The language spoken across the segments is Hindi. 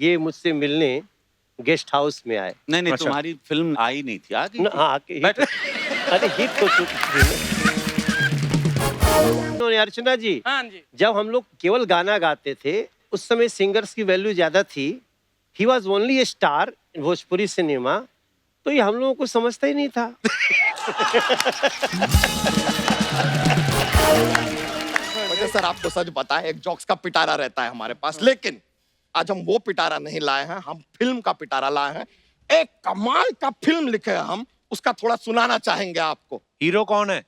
ये मुझसे मिलने गेस्ट हाउस में आए। नहीं नहीं, अच्छा। तुम्हारी फिल्म आई नहीं थी, आ गई थी? हाँ, अरे हिट हो चुकी थी। अर्चना जी, हाँ जी। जब हम लोग केवल गाना गाते थे, उस समय सिंगर्स की वैल्यू ज्यादा थी। He was only A star in Bhojpuri cinema, तो ये हम लोगों को समझता ही नहीं था। वजह सर आपको सच बताएं, एक जोक्स का पिटारा रहता है हमारे पास, लेकिन आज हम वो पिटारा नहीं लाए हैं, हम फिल्म का पिटारा लाए हैं। एक कमाल का फिल्म लिखे हैं हम, उसका थोड़ा सुनाना चाहेंगे आपको। हीरो कौन है?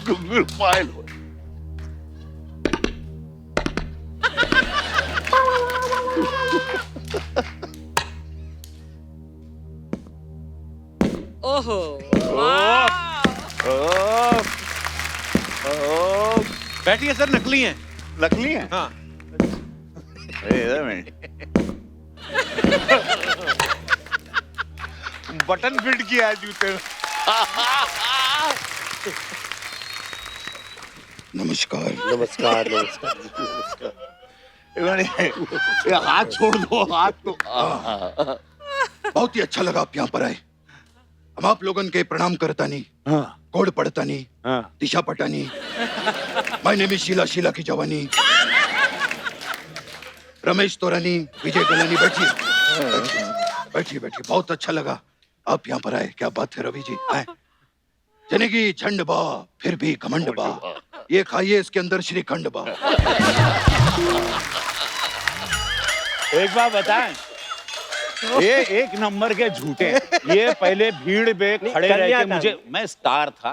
गूगल फाइल हो। ओहो, वाह। बैठिए सर, नकली हैं। नकली है? हाँ। बटन फिट किया है जूते में। नमस्कार। नमस्कार, नमस्कार, नमस्कार। इन्होंने ये हाथ छोड़ दो, हाथ तो बहुत ही अच्छा लगा आप यहाँ पर आए। हम आप लोगन के प्रणाम करतानी, कोड पढ़तानी, Disha Patani. My name is Sheela, Sheela की जवानी। रमेश तोरानी, विजय गलानी। बैठिए बैठिए बैठिए, बहुत अच्छा लगा आप यहाँ पर आए। क्या बात है रवि जी, आए। जनेगी झंड बा फिर भी घमंड बा, ये खाइए इसके अंदर श्रीखंड बा। एक बात बताएं, ये एक नंबर के झूठे। ये पहले भीड़ में खड़े रह के मुझे, मैं स्टार था,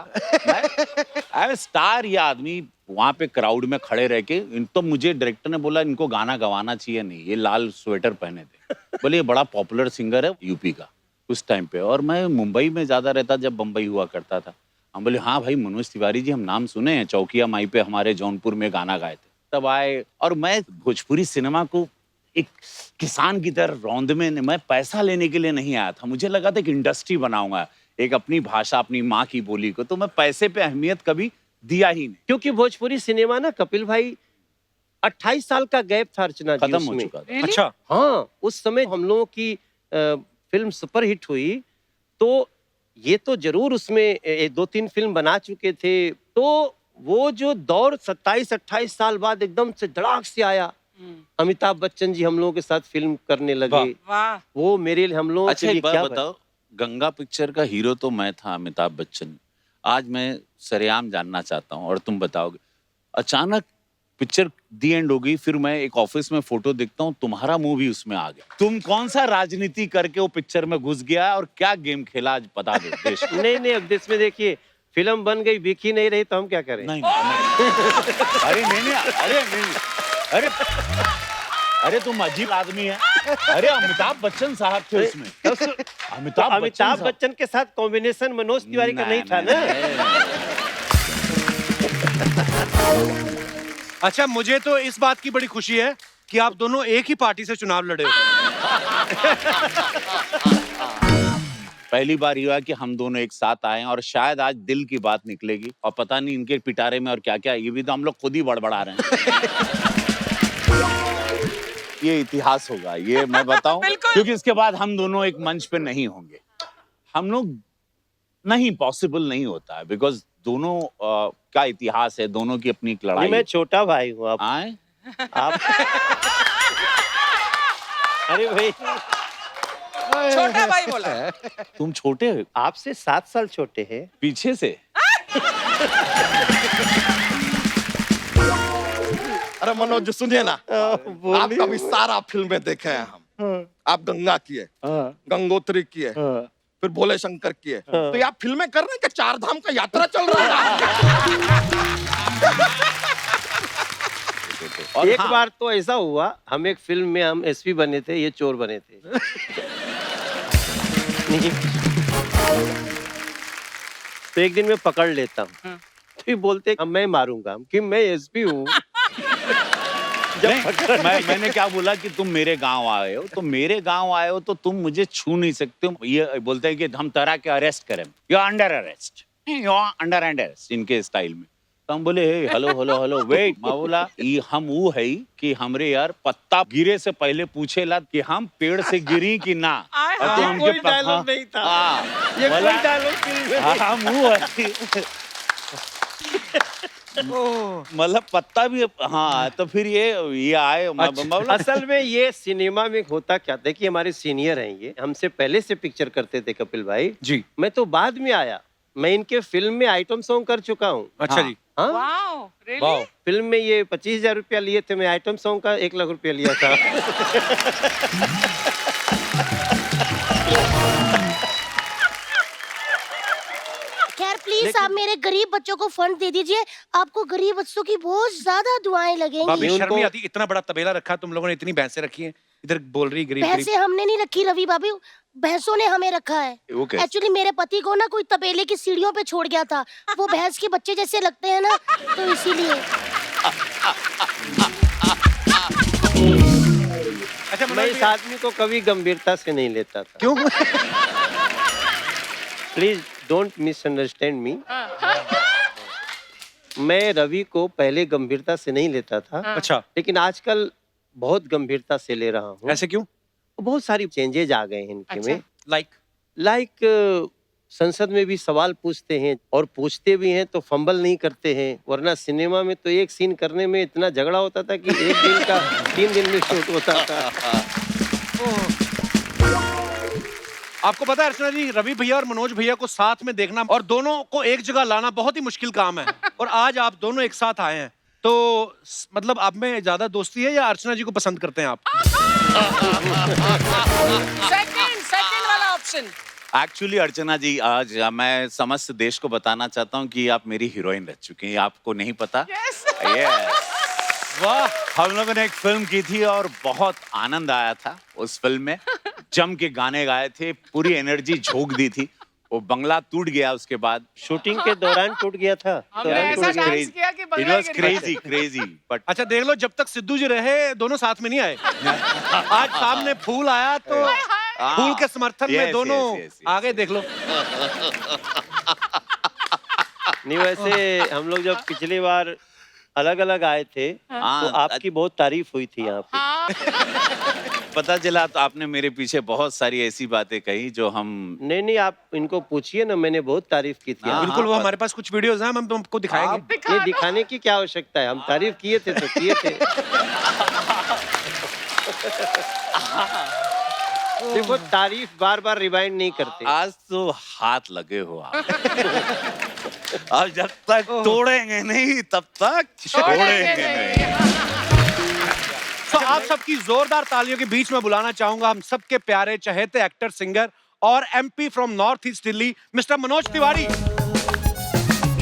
मैं स्टार। ये आदमी वहां पे क्राउड में खड़े रह के, इन तो मुझे डायरेक्टर ने बोला इनको गाना गवाना चाहिए नहीं, ये लाल स्वेटर पहने थे। बोले ये बड़ा पॉपुलर सिंगर है यूपी का उस टाइम पे, और मैं मुंबई में ज्यादा रहता जब बम्बई हुआ करता था। हम बोले हाँ भाई मनोज तिवारी जी, हम नाम सुने हैं, चौकिया माई पे हमारे जौनपुर में गाना गाए थे। तब आए, और मैं भोजपुरी सिनेमा को एक किसान की तरह रौंद में, मैं पैसा लेने के लिए नहीं आया था। मुझे लगा था कि इंडस्ट्री बनाऊंगा, एक अपनी भाषा, अपनी माँ की बोली को। तो मैं पैसे पे अहमियत कभी दिया ही नहीं, क्योंकि भोजपुरी सिनेमा ना कपिल भाई 28 साल का गैप था अर्चना जी खत्म हो उसमें। चुका था। Really? अच्छा। हाँ, उस समय हम लोगों की फिल्म सुपर हिट हुई, तो ये तो जरूर उसमें 2-3 फिल्म बना चुके थे। तो वो जो दौर 27-28 साल बाद एकदम से धड़ाक से आया। अमिताभ बच्चन जी हम लोगों के साथ फिल्म करने लगे। वाह। वो मेरे लिए, हम लोगों अच्छा के लिए एक बात क्या बताओ, गंगा पिक्चर का हीरो तो मैं था, अमिताभ बच्चन। आज मैं सरेआम जानना चाहता हूँ और तुम बताओगे, अचानक पिक्चर दी एंड हो गई, फिर मैं एक ऑफिस में फोटो देखता हूँ, तुम्हारा मुंह भी उसमें आ गया। तुम कौन सा राजनीति करके वो पिक्चर में घुस गया और क्या गेम खेला, आज बता दो देश को। नहीं नहीं, अब देश में देखिए फिल्म बन गई, बिकी नहीं रही, तो हम क्या करें? नहीं, अरे नहीं, अरे नहीं, अरे अरे तुम अजीब आदमी है। अरे अमिताभ बच्चन साहब थे उसमें। अमिताभ बच्चन के साथ कॉम्बिनेशन मनोज तिवारी का नहीं था ना। अच्छा, मुझे तो इस बात की बड़ी खुशी है कि आप दोनों एक ही पार्टी से चुनाव लड़े हो। पहली बार ये हुआ कि हम दोनों एक साथ आए हैं, और शायद आज दिल की बात निकलेगी, और पता नहीं इनके पिटारे में और क्या क्या, ये भी तो हम लोग खुद ही बड़बड़ा रहे हैं। ये इतिहास होगा, ये मैं बताऊं, क्योंकि इसके बाद हम दोनों एक मंच पे नहीं होंगे। हम लोग नहीं, पॉसिबल नहीं होता है, बिकॉज दोनों का इतिहास है, दोनों की अपनी एक लड़ाई। मैं छोटा भाई हूँ, आप आए अरे भाई, छोटा भाई बोला। तुम छोटे हो, आपसे 7 साल छोटे हैं। पीछे से। अरे मनोज सुनिए ना, आपका भी सारा फिल्में देखे हैं हम। आप गंगा किए, गंगोत्री किए, फिर भोले शंकर किए, तो ये आप फिल्में कर रहे हैं कि 4 धाम का यात्रा चल रहा है? एक बार तो ऐसा हुआ, हम एक फिल्म में हम एसपी बने थे, ये चोर बने थे। तो एक दिन मैं पकड़ लेता हूँ, तो ये बोलते मैं मारूंगा कि मैं एसपी हूँ। मैंने क्या बोला कि तुम मेरे गांव आए हो, तो मेरे गांव आए हो तो तुम मुझे छू नहीं सकते हो। ये बोलते हैं कि हम तरह के अरेस्ट करें, you are under arrest, you are under arrest इनके स्टाइल में। तो हम बोले हेलो हेलो हेलो वेट, मैं बोला ये हम वो है कि हमरे यार पत्ता गिरे से पहले पूछेला कि हम पेड़ से गिरी कि ना। आए और तो हाय। हमके कोई डायलॉग नहीं था। ये बोला, कोई डायलॉग फिल्म में नहीं। हम वो है मतलब पत्ता भी। हाँ तो फिर ये आए असल में ये सिनेमा में होता क्या था कि हमारे सीनियर हैं, ये हमसे पहले से पिक्चर करते थे कपिल भाई जी। मैं तो बाद में आया, मैं इनके फिल्म में आइटम सॉन्ग कर चुका हूँ। अच्छा जी। हाँ वाओ, रियली? फिल्म में ये 25,000 रुपया लिए थे, मैं आइटम सॉन्ग का 1 लाख रुपया लिया था। खैर प्लीज आप मेरे गरीब बच्चों को फंड दे दीजिए, आपको गरीब बच्चों की बहुत ज्यादा दुआएं लगेंगी। भाभी ये शर्म नहीं उनको- आती? इतना बड़ा तबेला रखा तुम लोगों ने, इतनी भैंसें रखी हैं, इधर बोल रही गरीब गरीब। भैंसे हमने नहीं रखी रवि बाबू, भैंसों ने हमें रखा है। Okay. एक्चुअली मेरे पति को ना कोई तबेले की सीढ़ियों पे छोड़ गया था, वो भैंस के बच्चे जैसे लगते हैं ना, तो इसीलिए। अच्छा मैं मनोज इस जी, आदमी को कभी गंभीरता से नहीं लेता था। क्यों? प्लीज डोंट मिसअंडरस्टैंड मी। मैं रवि को पहले गंभीरता से नहीं लेता था, अच्छा, लेकिन आजकल बहुत गंभीरता से ले रहा हूँ। ऐसे क्यों? बहुत सारी चेंजेज आ गए हैं इनके अच्छा। में। लाइक संसद में भी सवाल पूछते हैं और पूछते भी हैं तो फंबल नहीं करते हैं, वरना सिनेमा में तो एक सीन करने में इतना झगड़ा होता था कि 1 दिन का 3 दिन में शूट होता था। आपको पता है अर्चना जी, रवि भैया और मनोज भैया को साथ में देखना और दोनों को एक जगह लाना बहुत ही मुश्किल काम है, और आज आप दोनों एक साथ आए हैं, तो मतलब आप में ज्यादा दोस्ती है या अर्चना जी को पसंद करते हैं आप? सेकंड वाला ऑप्शन। एक्चुअली अर्चना जी, आज मैं समस्त देश को बताना चाहता हूँ कि आप मेरी हीरोइन रह चुकी हैं, आपको नहीं पता। यस। Yes. वाह, हम लोगों ने एक फिल्म की थी और बहुत आनंद आया था उस फिल्म में। जम के गाने गाए थे, पूरी एनर्जी झोंक दी थी। वो बंगला टूट गया उसके बाद। शूटिंग के दौरान टूट गया था। हमने दौरान ऐसा टूट गया। डांस किया कि It बंगला was गिर गया। crazy, crazy. But अच्छा देख लो, जब तक सिद्धू जी रहे दोनों साथ में नहीं आए। आज सामने फूल आया तो फूल के समर्थन में Yes, दोनों yes, yes, yes, आगे देख लो। नहीं वैसे हम लोग जब पिछली बार अलग अलग आए थे तो हाँ, आपकी बहुत तारीफ हुई थी यहाँ पे। पता चला तो आपने मेरे पीछे बहुत सारी ऐसी बातें कही जो हम। नहीं आप इनको पूछिए ना, मैंने बहुत तारीफ की थी। हाँ, बिल्कुल, वो पर- हमारे पास कुछ वीडियोस हैं, हम तुमको दिखाएंगे। ये दिखाने की क्या आवश्यकता है, हम तारीफ किए थे तो किए थे। देखो तारीफ बार बार रिवाइंड नहीं करते। आज तो हाथ लगे हो आप। और जब तक तोड़ेंगे नहीं तब तक छोड़ेंगे नहीं। तो आप सबकी जोरदार तालियों के बीच में बुलाना चाहूंगा हम सबके प्यारे चहेते एक्टर, सिंगर और MP from north east Delhi, mister Manoj Tiwari.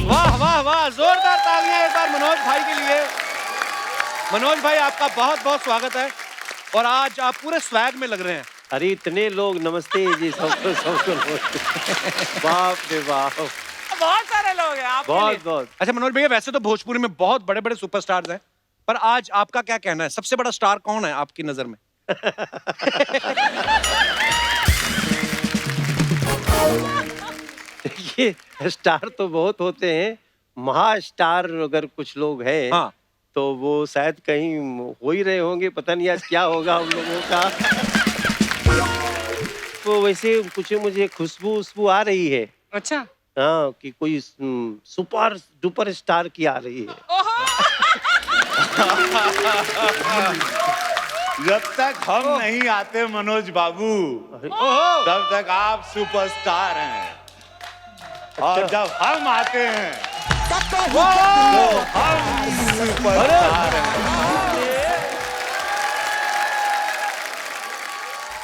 वाह वाह वाह, जोरदार तालियां एक बार मनोज भाई के लिए। मनोज भाई आपका बहुत बहुत स्वागत है, और आज आप पूरे स्वैग में लग रहे हैं। अरे इतने लोग, नमस्ते जी सबको नमस्ते। बाप रे बाप, बहुत सारे लोग हैं आपके लिए। बहुत बहुत। अच्छा मनोज भैया, वैसे तो भोजपुरी में बहुत बड़े बड़े सुपरस्टार्स हैं, पर आज आपका क्या कहना है, सबसे बड़ा स्टार कौन है आपकी नजर में? देखिए स्टार तो बहुत होते हैं, महास्टार अगर कुछ लोग हैं हाँ, तो वो शायद कहीं हो ही रहे होंगे, पता नहीं आज क्या होगा हम लोगों का। तो वैसे कुछ मुझे खुशबू आ रही है, अच्छा। हाँ, कि कोई सुपर डुपर स्टार की आ रही है। ओहो। जब तक हम नहीं आते मनोज बाबू, तब तक आप सुपरस्टार हैं, और जब हम आते हैं तो हम सुपरस्टार हैं।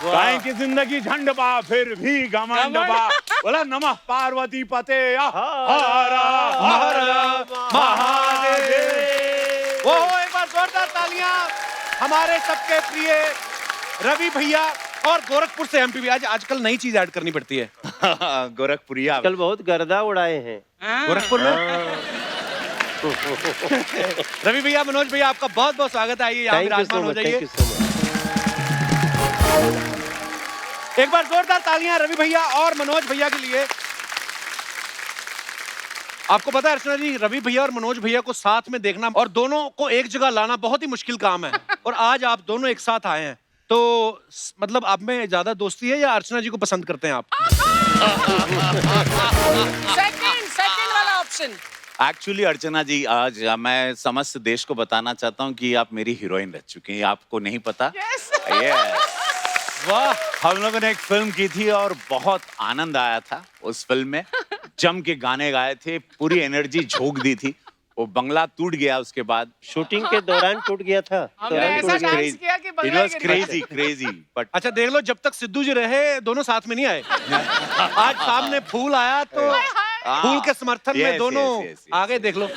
काहे की जिंदगी झंड बा फिर भी घमंड बा, बोला नमः पार्वती पते हर हर महादेव। वो एक बार जोरदार तालियां हमारे सबके प्रिय रवि भैया, और गोरखपुर से एमपी भी। आज आजकल नई चीज ऐड करनी पड़ती है। गोरखपुरिया। कल बहुत गर्दा उड़ाए हैं हाँ। गोरखपुर में हाँ। रवि भैया, मनोज भैया, आपका बहुत बहुत स्वागत है। आइए यहाँ थैंक यू विराजमान सो हो मच, जाइए। Thank you so much. एक बार जोरदार तालियां रवि भैया और मनोज भैया के लिए। आपको पता है अर्चना जी, रवि भैया और मनोज भैया को साथ में देखना और दोनों को एक जगह लाना बहुत ही मुश्किल काम है। और आज आप दोनों एक साथ आए हैं, तो मतलब आप में ज्यादा दोस्ती है या अर्चना जी को पसंद करते हैं आप? सेकंड वाला ऑप्शन। एक्चुअली अर्चना जी, आज मैं समस्त देश को बताना चाहता हूँ कि आप मेरी हीरोइन रह चुकी हैं। आपको नहीं पता? Yes. Yes. वाह, हम लोगों ने एक फिल्म की थी और बहुत आनंद आया था उस फिल्म में। जम के गाने गाए थे, पूरी एनर्जी झोंक दी थी। वो बंगला टूट गया उसके बाद। शूटिंग के दौरान टूट गया था। हमने दौरान ऐसा टूट गया। डांस किया कि It बंगला was गिर गया। crazy, but अच्छा देख लो, जब तक सिद्धू जी रहे दोनों साथ में नहीं आए। आज सामने फूल आया तो फूल के समर्थन में Yes, दोनों yes, yes, yes. आगे देख लो।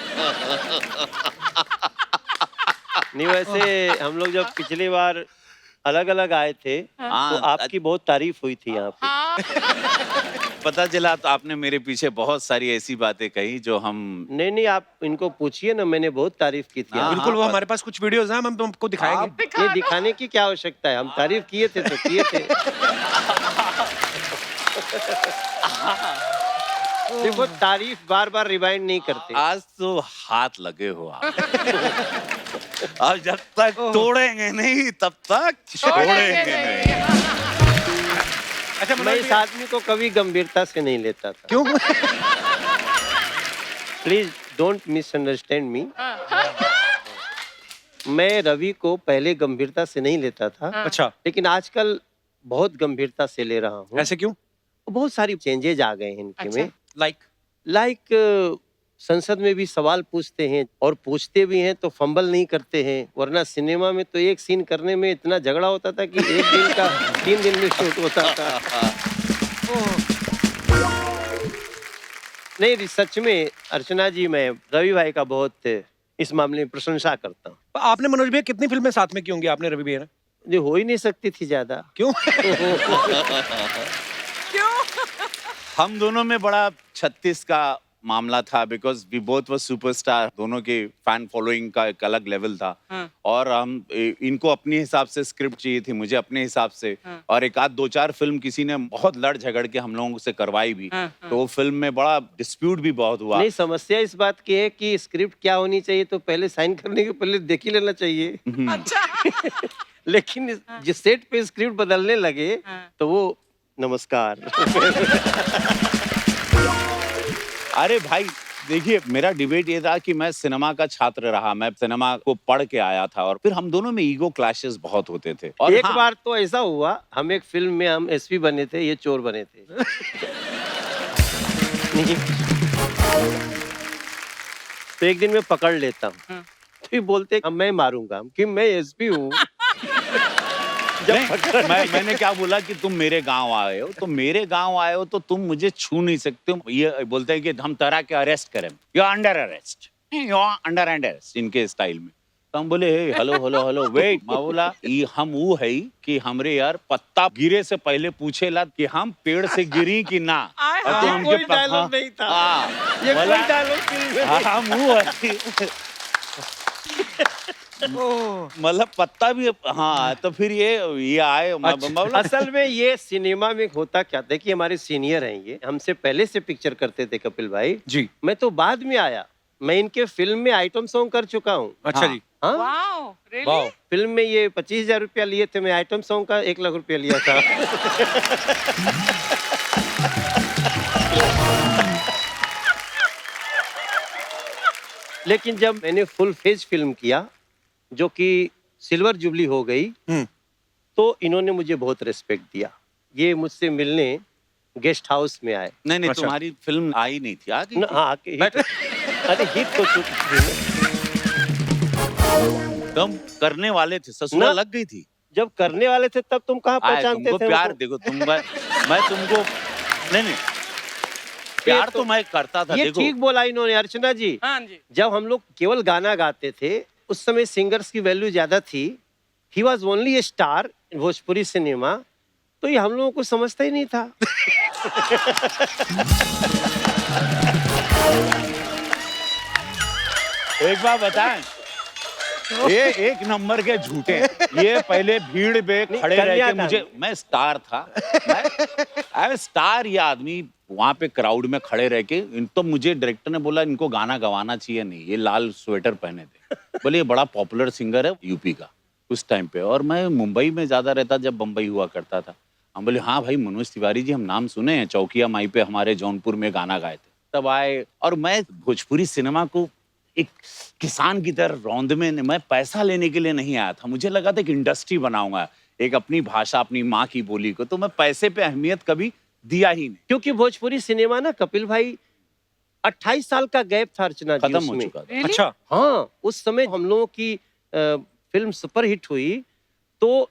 नहीं, वैसे हम लोग जब पिछली बार अलग अलग आए थे तो हाँ, आपकी बहुत तारीफ हुई थी यहाँ पे। पता चला तो आपने मेरे पीछे बहुत सारी ऐसी बातें कही जो हम नहीं नहीं, आप इनको पूछिए ना, मैंने बहुत तारीफ की थी हाँ, आपकी। बिल्कुल, वो हाँ, हमारे पास कुछ वीडियोस हैं, हम तुमको दिखाएंगे। ये दिखाने की क्या आवश्यकता है, हम तारीफ किए थे तो किए थे। देखो, तारीफ बार बार रिवाइंड नहीं करते। आज तो हाथ लगे हो आप। अब जब तक तोड़ेंगे नहीं तब तक छोड़ेंगे नहीं। अच्छा मैं मनोज इस भैया, आदमी को कभी गंभीरता से नहीं लेता था। क्यों? प्लीज डोंट मिसअंडरस्टैंड मी। मैं रवि को पहले गंभीरता से नहीं लेता था, अच्छा, लेकिन आजकल बहुत गंभीरता से ले रहा हूँ। ऐसे क्यों? बहुत सारी चेंजेज आ गए हैं इनके अच्छा। में। लाइक संसद में भी सवाल पूछते हैं और पूछते भी हैं तो फंबल नहीं करते हैं, वरना सिनेमा में तो एक सीन करने में इतना झगड़ा होता था कि एक दिन का 3 दिन में शूट होता था। नहीं, सच में अर्चना जी, मैं रवि भाई का बहुत इस मामले में प्रशंसा करता हूँ। आपने मनोज भैया कितनी फिल्में साथ में की होंगी आपने रवि भैया ने? जो हो ही नहीं सकती थी ज्यादा। क्यों? क्यों? हम दोनों में बड़ा 36 का मामला था, because we both were superstar. दोनों के फैन फॉलोइंग का एक अलग लेवल था। हाँ। और हम इनको अपने हिसाब से स्क्रिप्ट चाहिए थी, मुझे अपने हिसाब से। हाँ। और एक आध 2-4 फिल्म किसी ने बहुत लड़ झगड़ के हम लोगों से करवाई भी। हाँ, हाँ। तो वो फिल्म में बड़ा डिस्प्यूट भी बहुत हुआ। नहीं, समस्या इस बात की है कि स्क्रिप्ट क्या होनी चाहिए तो पहले साइन करने के पहले देख ही लेना चाहिए। अच्छा। लेकिन जिस सेट पे स्क्रिप्ट बदलने लगे हाँ। तो वो नमस्कार। अरे भाई देखिए, मेरा डिबेट ये था कि मैं सिनेमा का छात्र रहा, मैं सिनेमा को पढ़ के आया था और फिर हम दोनों में ईगो क्लैशेस बहुत होते थे। और एक हाँ, बार तो ऐसा हुआ, हम एक फिल्म में हम एसपी बने थे, ये चोर बने थे। तो एक दिन मैं पकड़ लेता हूँ, हाँ। तो ये बोलते अब मैं मारूंगा कि मैं एसपी हूँ। मैंने क्या बोला कि तुम मेरे गांव आए हो, तो मेरे गांव आए हो तो तुम मुझे छू नहीं सकते हो। ये बोलते हैं कि हम तरह के अरेस्ट करें, you are under arrest, you are under arrest, इनके स्टाइल में। तो हम बोले hey hello hello hello wait. मैं बोला हम वो है कि हमरे यार पत्ता गिरे से पहले पूछेला कि हम पेड़ से गिरी कि ना। आय और हाय। तो ये हमके कोई डायलॉग नहीं था। हाँ, ये बोला, कोई डायलॉग फिल्म में हाँ, नहीं। हम वो है मतलब पत्ता भी। हाँ, तो फिर ये आए। बोला, असल में ये सिनेमा में होता क्या, देखिए हमारे सीनियर हैं, ये हमसे पहले से पिक्चर करते थे कपिल भाई जी। मैं तो बाद में आया, मैं इनके फिल्म में आइटम सॉन्ग कर चुका हूँ। अच्छा हाँ। जी। हाँ, वाओ, रियली? वाह। फिल्म में ये 25,000 रुपया लिए थे, मैं आइटम सॉन्ग का 1 लाख रुपया लिया था। लेकिन जब मैंने फुल फेज फिल्म किया, जो कि सिल्वर जुबली हो गई, तो इन्होंने मुझे बहुत रिस्पेक्ट दिया। ये मुझसे मिलने गेस्ट हाउस में आए। नहीं नहीं, अच्छा। तुम्हारी फिल्म आई नहीं थी, आ गई थी। हाँ, अरे हिट तो चुकी थी। तुम करने वाले थे, ससुरा ना। लग गई थी। जब करने वाले थे तब तुम कहाँ आए, पहचानते तुमको थे प्यार उनको? देखो मैं तुमको नहीं प्यार तो मैं करता था। ये देखो ठीक बोला इन्होंने अर्चना जी। हाँ जी। जब हम लोग केवल गाना गाते थे उस समय सिंगर्स की वैल्यू ज्यादा थी। He was only A star in Bhojpuri cinema, तो ये हम लोगों को समझता ही नहीं था। एक बात बताएं, ये एक नंबर के झूठे। ये पहले भीड़ में खड़े रह के मुझे, मैं स्टार था, मैं स्टार, ये आदमी वहां पे क्राउड में खड़े रह के, तो मुझे डायरेक्टर ने बोला इनको गाना गवाना चाहिए नहीं, ये लाल स्वेटर पहने थे। बोले ये बड़ा पॉपुलर सिंगर है यूपी का उस टाइम पे, और मैं मुंबई में ज्यादा रहता जब बम्बई हुआ करता था। हम बोले हाँ भाई मनोज तिवारी जी, हम नाम सुने हैं, चौकिया माई पे हमारे जौनपुर में गाना गाए थे। तब आए, और मैं भोजपुरी सिनेमा को एक किसान की तरह रौंद में, मैं पैसा लेने के लिए नहीं आया था। मुझे लगा था कि इंडस्ट्री बनाऊंगा, एक अपनी भाषा, अपनी माँ की बोली को, तो मैं पैसे पे अहमियत कभी दिया ही नहीं। क्योंकि भोजपुरी सिनेमा ना कपिल भाई 28 साल का गैप था अर्चना जी खत्म हो उसमें। चुका था। Really? अच्छा, हाँ, उस समय हम लोगों की फिल्म सुपरहिट हुई, तो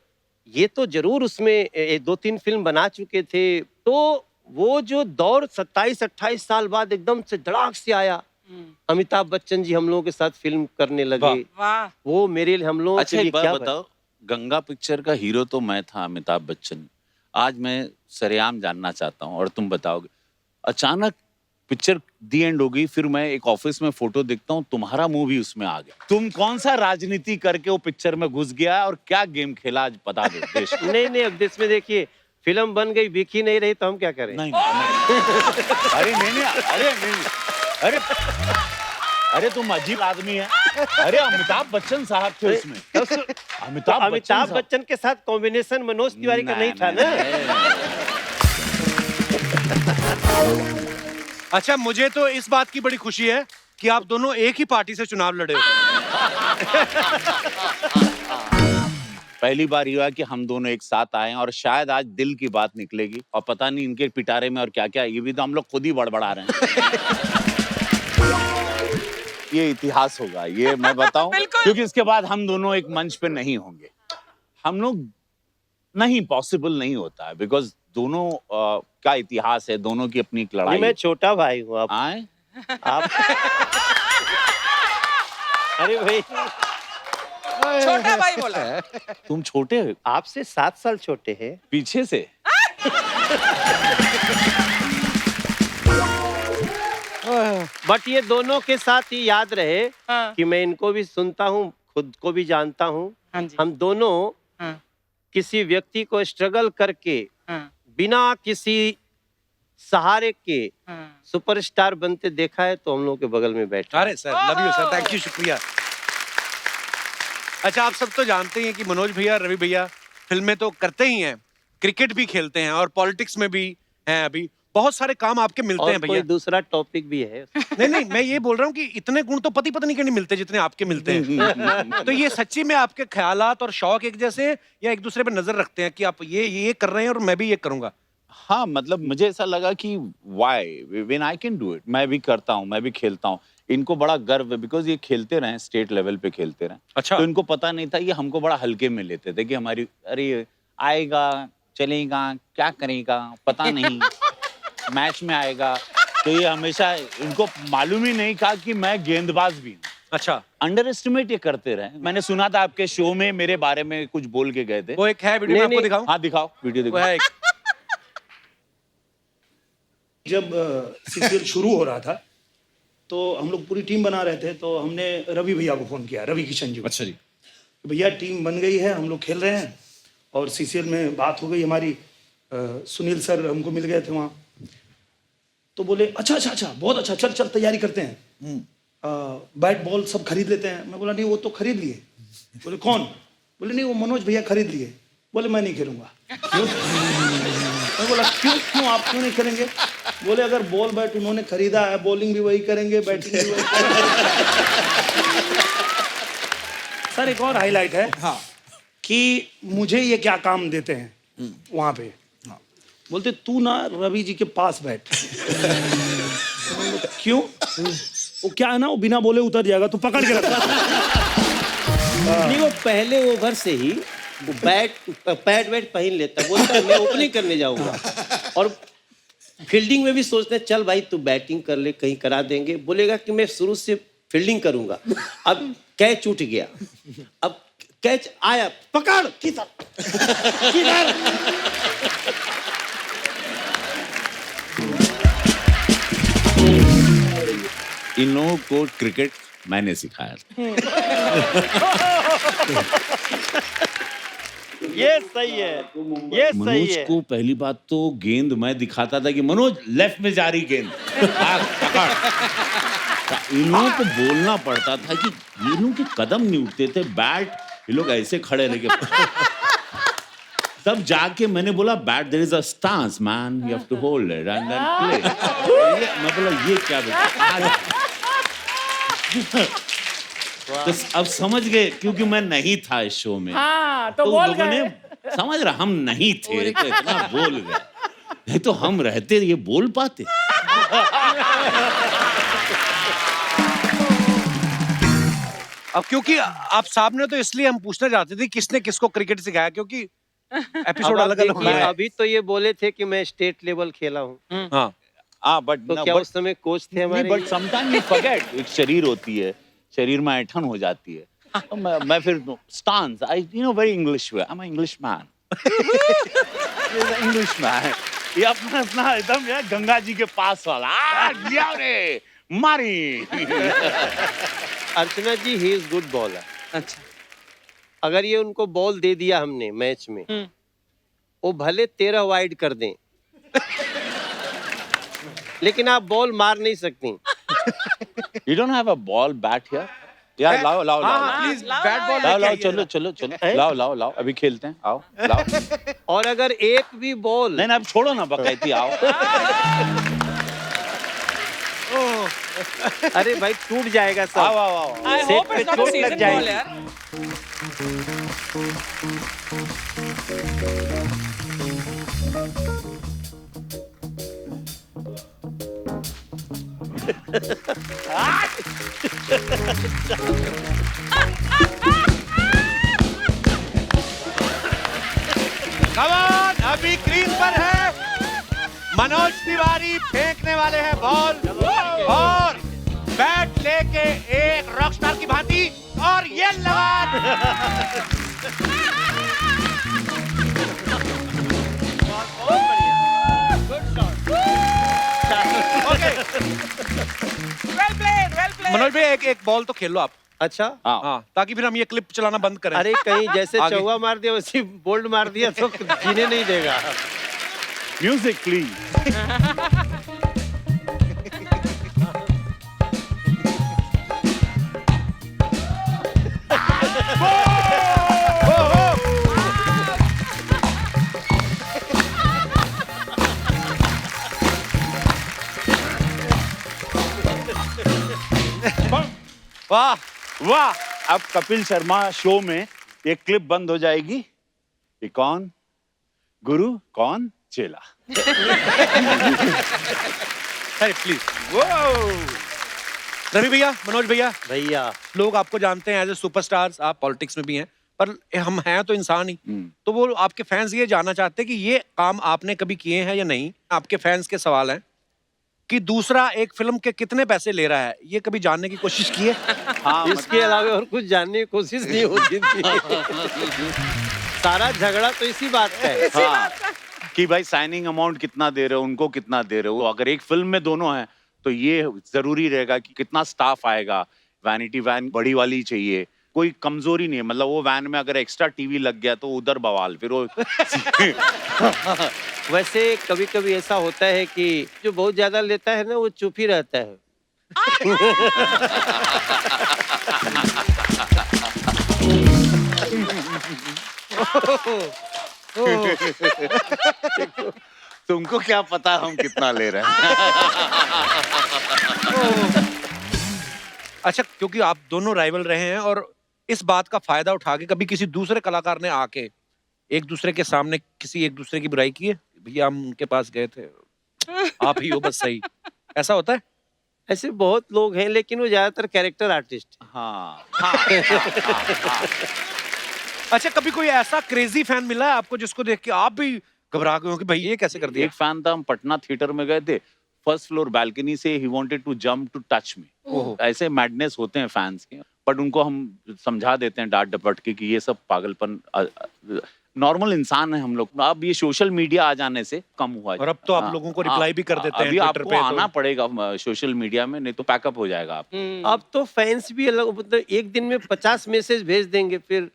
ये तो जरूर उसमें 2-3 फिल्म बना चुके थे, तो वो जो दौर 27-28 साल बाद एकदम से धड़ाक से आया। अमिताभ बच्चन जी हम लोगों के साथ फिल्म करने लगे, वाह। वो मेरे लिए, हम लोगों अच्छा के लिए एक बात क्या बताओ, गंगा पिक्चर का हीरो तो मैं था, अमिताभ बच्चन। आज मैं सरेआम जानना चाहता हूँ और तुम बताओगे, अचानक पिक्चर दी एंड हो गई, फिर मैं एक ऑफिस में फोटो देखता हूँ, तुम्हारा मुंह भी उसमें आ गया। तुम कौन सा राजनीति करके वो पिक्चर में घुस गया और क्या गेम खेला, आज बता दो देश को। नहीं, अब देश में देखिए फिल्म बन गई, बिकी नहीं रही, तो हम क्या करें? नहीं, अरे नहीं, अरे नहीं, अरे तुम अजीब आदमी है। अरे अमिताभ बच्चन साहब थे उसमें। अमिताभ बच्चन के साथ कॉम्बिनेशन मनोज तिवारी का नहीं था ना। अच्छा, मुझे तो इस बात की बड़ी खुशी है कि आप दोनों एक ही पार्टी से चुनाव लड़े हो। पहली बार हुआ कि हम दोनों एक साथ आए हैं, और शायद आज दिल की बात निकलेगी, और पता नहीं इनके पिटारे में और क्या क्या, ये भी तो हम लोग खुद ही बड़बड़ा रहे हैं। ये इतिहास होगा, ये मैं बताऊं, बिल्कुल। क्योंकि इसके बाद हम दोनों एक मंच पे नहीं होंगे। हम लोग नहीं, पॉसिबल नहीं होता है, बिकॉज दोनों का इतिहास है, दोनों की अपनी एक लड़ाई। मैं छोटा भाई हूँ, आए आप अरे भाई, छोटा भाई बोला। तुम छोटे हो, आपसे 7 साल छोटे हैं। पीछे से। बट ये दोनों के साथ ही याद रहे हाँ। कि मैं इनको भी सुनता हूँ, खुद को भी जानता हूँ। हाँ जी। हम दोनों हाँ, किसी व्यक्ति को स्ट्रगल करके हाँ, बिना किसी सहारे के हाँ। सुपरस्टार बनते देखा है, तो हम लोग के बगल में बैठा। अरे sir, love you sir, thank you, शुक्रिया। अच्छा, आप सब तो जानते ही हैं कि मनोज भैया, रवि भैया फिल्में तो करते ही हैं, क्रिकेट भी खेलते हैं और पॉलिटिक्स में भी हैं, अभी बहुत सारे काम आपके मिलते और हैं कोई भैया। दूसरा टॉपिक भी है। नहीं, मैं ये बोल रहा हूँ कि इतने गुण तो पति पत्नी के नहीं मिलते जितने आपके मिलते हैं। तो ये सच्ची में आपके ख्यालात और शौक एक जैसे, या एक दूसरे पर नजर रखते हैं कि आप ये कर रहे हैं और मैं भी ये करूंगा? हाँ, मतलब मुझे ऐसा लगा कि why when I can do it, मैं भी करता हूँ, मैं भी खेलता हूँ। इनको बड़ा गर्व है, बिकॉज ये खेलते रहे, स्टेट लेवल पे खेलते रहे। अच्छा। तो इनको पता नहीं था, ये हमको बड़ा हल्के में लेते थे कि हमारी, अरे आएगा चलेगा क्या करेगा पता नहीं, मैच में आएगा। तो ये हमेशा, इनको मालूम ही नहीं था कि मैं गेंदबाज भी हूँ। अच्छा, अंडर एस्टिमेट ये करते रहे। मैंने सुना था आपके शो में मेरे बारे में कुछ बोल के गए थे। वो एक है वीडियो, मैं आपको दिखाऊं? हाँ दिखाओ, वीडियो वो दिखाओ। है एक। जब सीरियल शुरू हो रहा था तो हम लोग पूरी टीम बना रहे थे, तो हमने रवि भैया को फ़ोन किया, रवि किशन जी को। अच्छा जी। भैया टीम बन गई है, हम लोग खेल रहे हैं, और सीसीएल में बात हो गई हमारी। सुनील सर हमको मिल गए थे वहाँ, तो बोले अच्छा बहुत अच्छा, चल तैयारी करते हैं, बैट बॉल सब खरीद लेते हैं। मैं बोला नहीं, वो तो खरीद लिए। बोले कौन? बोले नहीं, वो मनोज भैया खरीद लिए। बोले मैं नहीं खेलूंगा। क्यों? मैं बोला क्यों आप क्यों नहीं खेलेंगे? बोले अगर बॉल बैट उन्होंने खरीदा है, बॉलिंग भी वही करेंगे, बैटिंग भी वही करेंगे। सर एक और हाईलाइट है, हाँ, कि मुझे ये क्या काम देते हैं वहाँ पे। हाँ। बोलते तू ना रवि जी के पास बैठ। क्यों? वो क्या है ना, वो बिना बोले उतर जाएगा, तो पकड़ के रखा। नहीं, वो पहले ओवर से ही वो पैड पहन लेता है, बोलता है मैं ओपनिंग करने जाऊंगा, और फील्डिंग में भी सोचते हैं चल भाई तू बैटिंग कर ले, कहीं करा देंगे। बोलेगा कि मैं शुरू से फील्डिंग करूंगा। अब कैच उठ गया, अब कैच आया, पकड़ किधर। इन लोगों को क्रिकेट मैंने सिखाया था। ये सही है, ये सही मनोज है। को पहली बात तो गेंद मैं दिखाता था कि मनोज लेफ्ट में जा रही गेंद, भाग, पकड़। इन लोगों को बोलना पड़ता था कि ये लोग के कदम नहीं उठते थे, बैट ये लोग ऐसे खड़े रह के। तब जाके मैंने बोला bat there is a stance man, you have to hold it and then play. मैं बोला ये क्या बेटा। तो अब समझ गए क्योंकि मैं नहीं था इस शो में। हाँ तो तो बोल लोगों ने गए। समझ रहा हम नहीं थे तो इतना बोल गए, नहीं तो हम रहते ये बोल पाते। अब क्योंकि आप सामने तो इसलिए हम पूछना चाहते थे किसने किसको क्रिकेट सिखाया, क्योंकि एपिसोड अब आप अलग अलग देखिए, हुए हैं। अभी तो ये बोले थे कि मैं स्टेट लेवल खेला हूँ, हाँ हाँ बट तो क्या उस समय कोच थे हमारे? बट समटाइम यू फॉरगेट, एक शरीर होती है, शरीर में ऐठन हो जाती है। तो मैं फिर stance, I you know very English way, I am English man, English man. ये अपना अपना एकदम यार गंगा जी के पास वाला लिया रे मारी। अर्चना जी ही इज गुड बॉलर। अच्छा अगर ये उनको बॉल दे दिया हमने मैच में, वो भले 13 वाइड कर दें, लेकिन आप बॉल मार नहीं सकती। You don't have a ball bat here? यार लाओ लाओ लाओ हाँ प्लीज लाओ, बैट लाओ, बॉल लाओ लाओ, लेके चलो आइए। चलो चलो लाओ लाओ लाओ, अभी खेलते हैं, आओ लाओ। और अगर एक भी बॉल नहीं ना, अब छोड़ो ना बकैती, आओ। अरे भाई टूट जाएगा आओ सब। आओ आओ। आई सेट होप पे इट्स नॉट अ चोट लग सीजन जाएगी। बॉल यार। कमान अभी क्रीज पर है, मनोज तिवारी फेंकने वाले हैं बॉल और बैट लेके एक रॉकस्टार की भांति, और ये लगा। ओके वेल प्लेड मनोज भाई एक बॉल तो खेल लो आप। अच्छा, हाँ ताकि फिर हम ये क्लिप चलाना बंद करें। अरे कहीं जैसे आगे। चौवा मार दिया वैसे बोल्ड मार दिया तो जीने नहीं देगा। Music please. वाह वाह, अब कपिल शर्मा शो में ये क्लिप बंद हो जाएगी। ये कौन गुरु कौन चेला। अरे प्लीज रवि भैया, मनोज भैया, भैया लोग आपको जानते हैं एज ए सुपरस्टार्स, आप पॉलिटिक्स में भी हैं, पर हम हैं तो इंसान ही। तो वो आपके फैंस ये जानना चाहते हैं कि ये काम आपने कभी किए हैं या नहीं। आपके फैंस के सवाल हैं कि दूसरा एक फिल्म के कितने पैसे ले रहा है, ये कभी जानने की कोशिश की है? हाँ इसके अलावा और कुछ जानने की कोशिश नहीं होती थी। सारा झगड़ा तो इसी बात का है। हाँ, कि भाई साइनिंग अमाउंट कितना दे रहे हो, उनको कितना दे रहे हो। अगर एक फिल्म में दोनों हैं तो ये जरूरी रहेगा कि कितना स्टाफ आएगा। वैनिटी वैन बड़ी वाली चाहिए, कोई कमजोरी नहीं है। मतलब वो वैन में अगर एक्स्ट्रा टीवी लग गया तो उधर बवाल, फिर वो वैसे कभी कभी ऐसा होता है कि जो बहुत ज्यादा लेता है ना वो चुप ही रहता है। तुमको क्या पता हम कितना ले रहे हैं। अच्छा, क्योंकि आप दोनों राइवल रहे हैं और इस बात का फायदा उठा के कभी किसी दूसरे कलाकार ने आके एक दूसरे के सामने किसी एक दूसरे की बुराई की है? भैया हम उनके पास गए थे, आप ही हो बस सही, ऐसा होता है? ऐसे बहुत लोग हैं लेकिन वो ज्यादातर कैरेक्टर आर्टिस्ट हैं। हाँ अच्छा, कभी कोई ऐसा क्रेजी फैन मिला है आपको जिसको देख के आप भी घबरा गए हो कि भाई ये कैसे कर दिया? एक फैन था, हम पटना थिएटर में गए थे, फर्स्ट फ्लोर बालकनी से ही wanted to jump to touch me. ऐसे मैडनेस होते हैं फैंस के, बट उनको हम समझा देते हैं डांट डपट के कि ये सब पागलपन नॉर्मल इंसान है हम लोग। अब ये सोशल मीडिया आ जाने से कम हुआ। और अब तो आप लोगों को रिप्लाई भी कर देते हैं अभी ट्विटर आपको पे, तो आना पड़ेगा सोशल मीडिया में, नहीं तो पैकअप हो जाएगा आप। अब तो फैंस भी अलग, मतलब एक दिन में 50 मैसेज भेज देंगे, फिर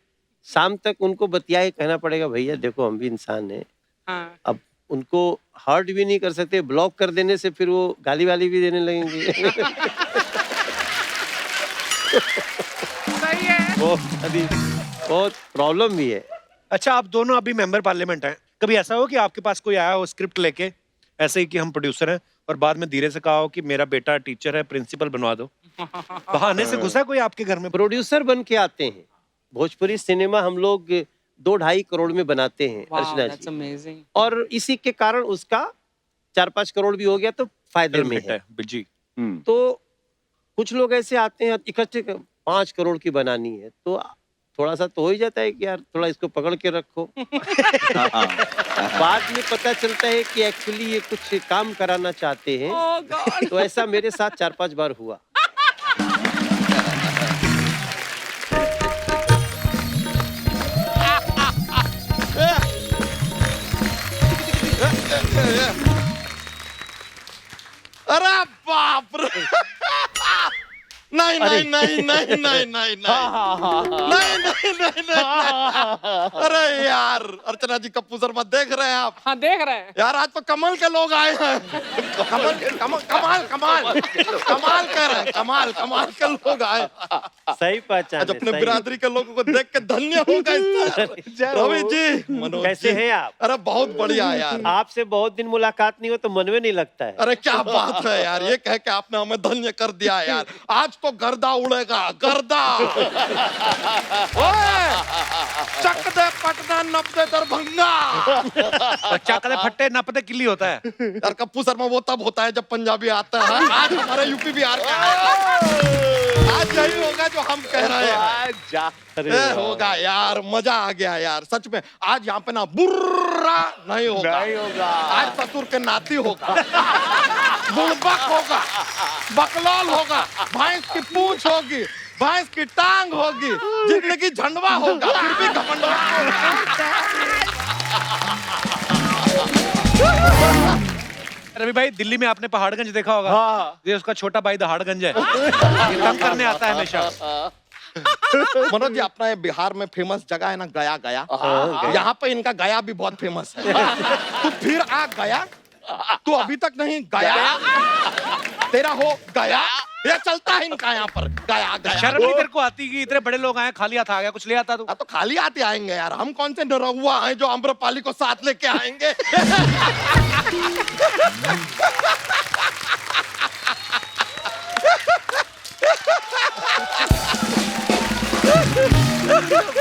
शाम तक उनको बतिया के कहना पड़ेगा भैया देखो हम भी इंसान हैं। हाँ। अब उनको हर्ट भी नहीं कर सकते, ब्लॉक कर देने से फिर वो गाली वाली भी देने लगेंगे। सही है। बहुत प्रॉब्लम भी है। अच्छा, आप दोनों अभी मेंबर पार्लियामेंट हैं, कभी ऐसा हो कि आपके पास कोई आया हो स्क्रिप्ट लेके, ऐसे ही कि हम प्रोड्यूसर हैं, और बाद में धीरे से कहा हो कि मेरा बेटा टीचर है, प्रिंसिपल बनवा दो? बहाने से घुसा कोई आपके घर में? प्रोड्यूसर बन के आते हैं। भोजपुरी सिनेमा हम लोग 2-2.5 करोड़ में बनाते हैं Wow, Archana that's ji, amazing. और इसी के कारण उसका 4-5 करोड़ भी हो गया तो फायदे में है। जी। तो कुछ लोग ऐसे आते हैं इकट्ठे 5 करोड़ की बनानी है, तो थोड़ा सा तो हो ही जाता है कि यार थोड़ा इसको पकड़ के रखो। बाद में पता चलता है कि एक्चुअली ये कुछ काम कराना चाहते हैं। Oh God. तो ऐसा मेरे साथ 4-5 बार हुआ। अरे बाप रे। नहीं नहीं नहीं नहीं नहीं नहीं नहीं। अरे यार अर्चना जी, कप्पू शर्मा देख रहे हैं आप? हाँ देख रहे हैं। यार आज तो कमल के लोग आए हैं। कमल कमल कमाल कमाल कमाल कर रहे हैं, कमाल कमाल के लोग आए। सही पहचान आज है, अपने सही। बिरादरी के लोगों को देख के धन्य होगा इस रवि जी, मनोज कैसे जी। हैं आप? अरे बहुत बढ़िया यार। आपसे बहुत दिन मुलाकात नहीं हो तो मन में नहीं लगता है। अरे क्या बात है यार, ये कह के आपने हमें धन्य कर दिया है यार। आज तो गर्दा उड़ेगा, गर्दा। ओए, चक दे पटना, नप दे दरभंगा। चकले फट्टे नपते किल्ली होता है। यार कप्पू शर्मा वो तब होता है जब पंजाबी आता है। आज हमारे यूपी बिहार का आज यही होगा जो हम कह रहे हैं। ये होगा यार, मजा आ गया यार सच में। आज यहाँ पे ना बुर्रा नहीं होगा, आज ससुर के नाती होगा, बुड़बक होगा, बकलौल होगा, भैंस की पूंछ होगी, भैंस की टांग होगी, जिंदगी झंडवा होगा, फिर भी घमंडवा रवि भाई, दिल्ली में आपने पहाड़गंज देखा होगा। हाँ। ये उसका छोटा भाई दहाड़गंज है। ये तंग करने आता है हमेशा। मनोज जी, अपना ये बिहार में फेमस जगह है ना गया, गया। यहाँ पे इनका गया भी बहुत फेमस है। तू फिर आ गया, तू अभी तक नहीं गया, तेरा हो गया। ये चलता है इनका यहाँ पर, गया गया। शर्म नहीं तेरे को आती कि इतने बड़े लोग आए, खाली हाथ आ गया, कुछ ले आता तू? तो खाली आते आएंगे यार, हम कौन से निरहुआ हैं जो आम्रपाली को साथ लेके आएंगे।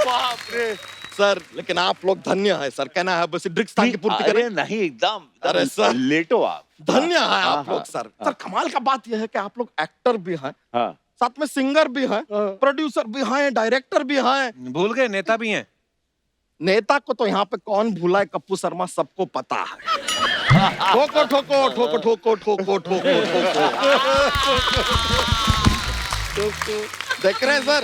बाप रे सर, लेकिन आप लोग धन्य है सर, कहना है बस ड्रिक्स की पूर्ति करें। अरे नहीं, एकदम अरे सर, लेटो आप। धन्य है आप लोग सर। सर कमाल का बात यह है कि आप लोग एक्टर भी हैं, हाँ। साथ में सिंगर भी हैं, प्रोड्यूसर भी हैं, डायरेक्टर भी हैं, भूल गए नेता भी हैं। नेता को तो यहाँ पे कौन भूला है, कप्पू शर्मा सबको पता है। ठोको ठोको ठोको ठोको ठोको ठोको ठोको। देख रहे हैं सर,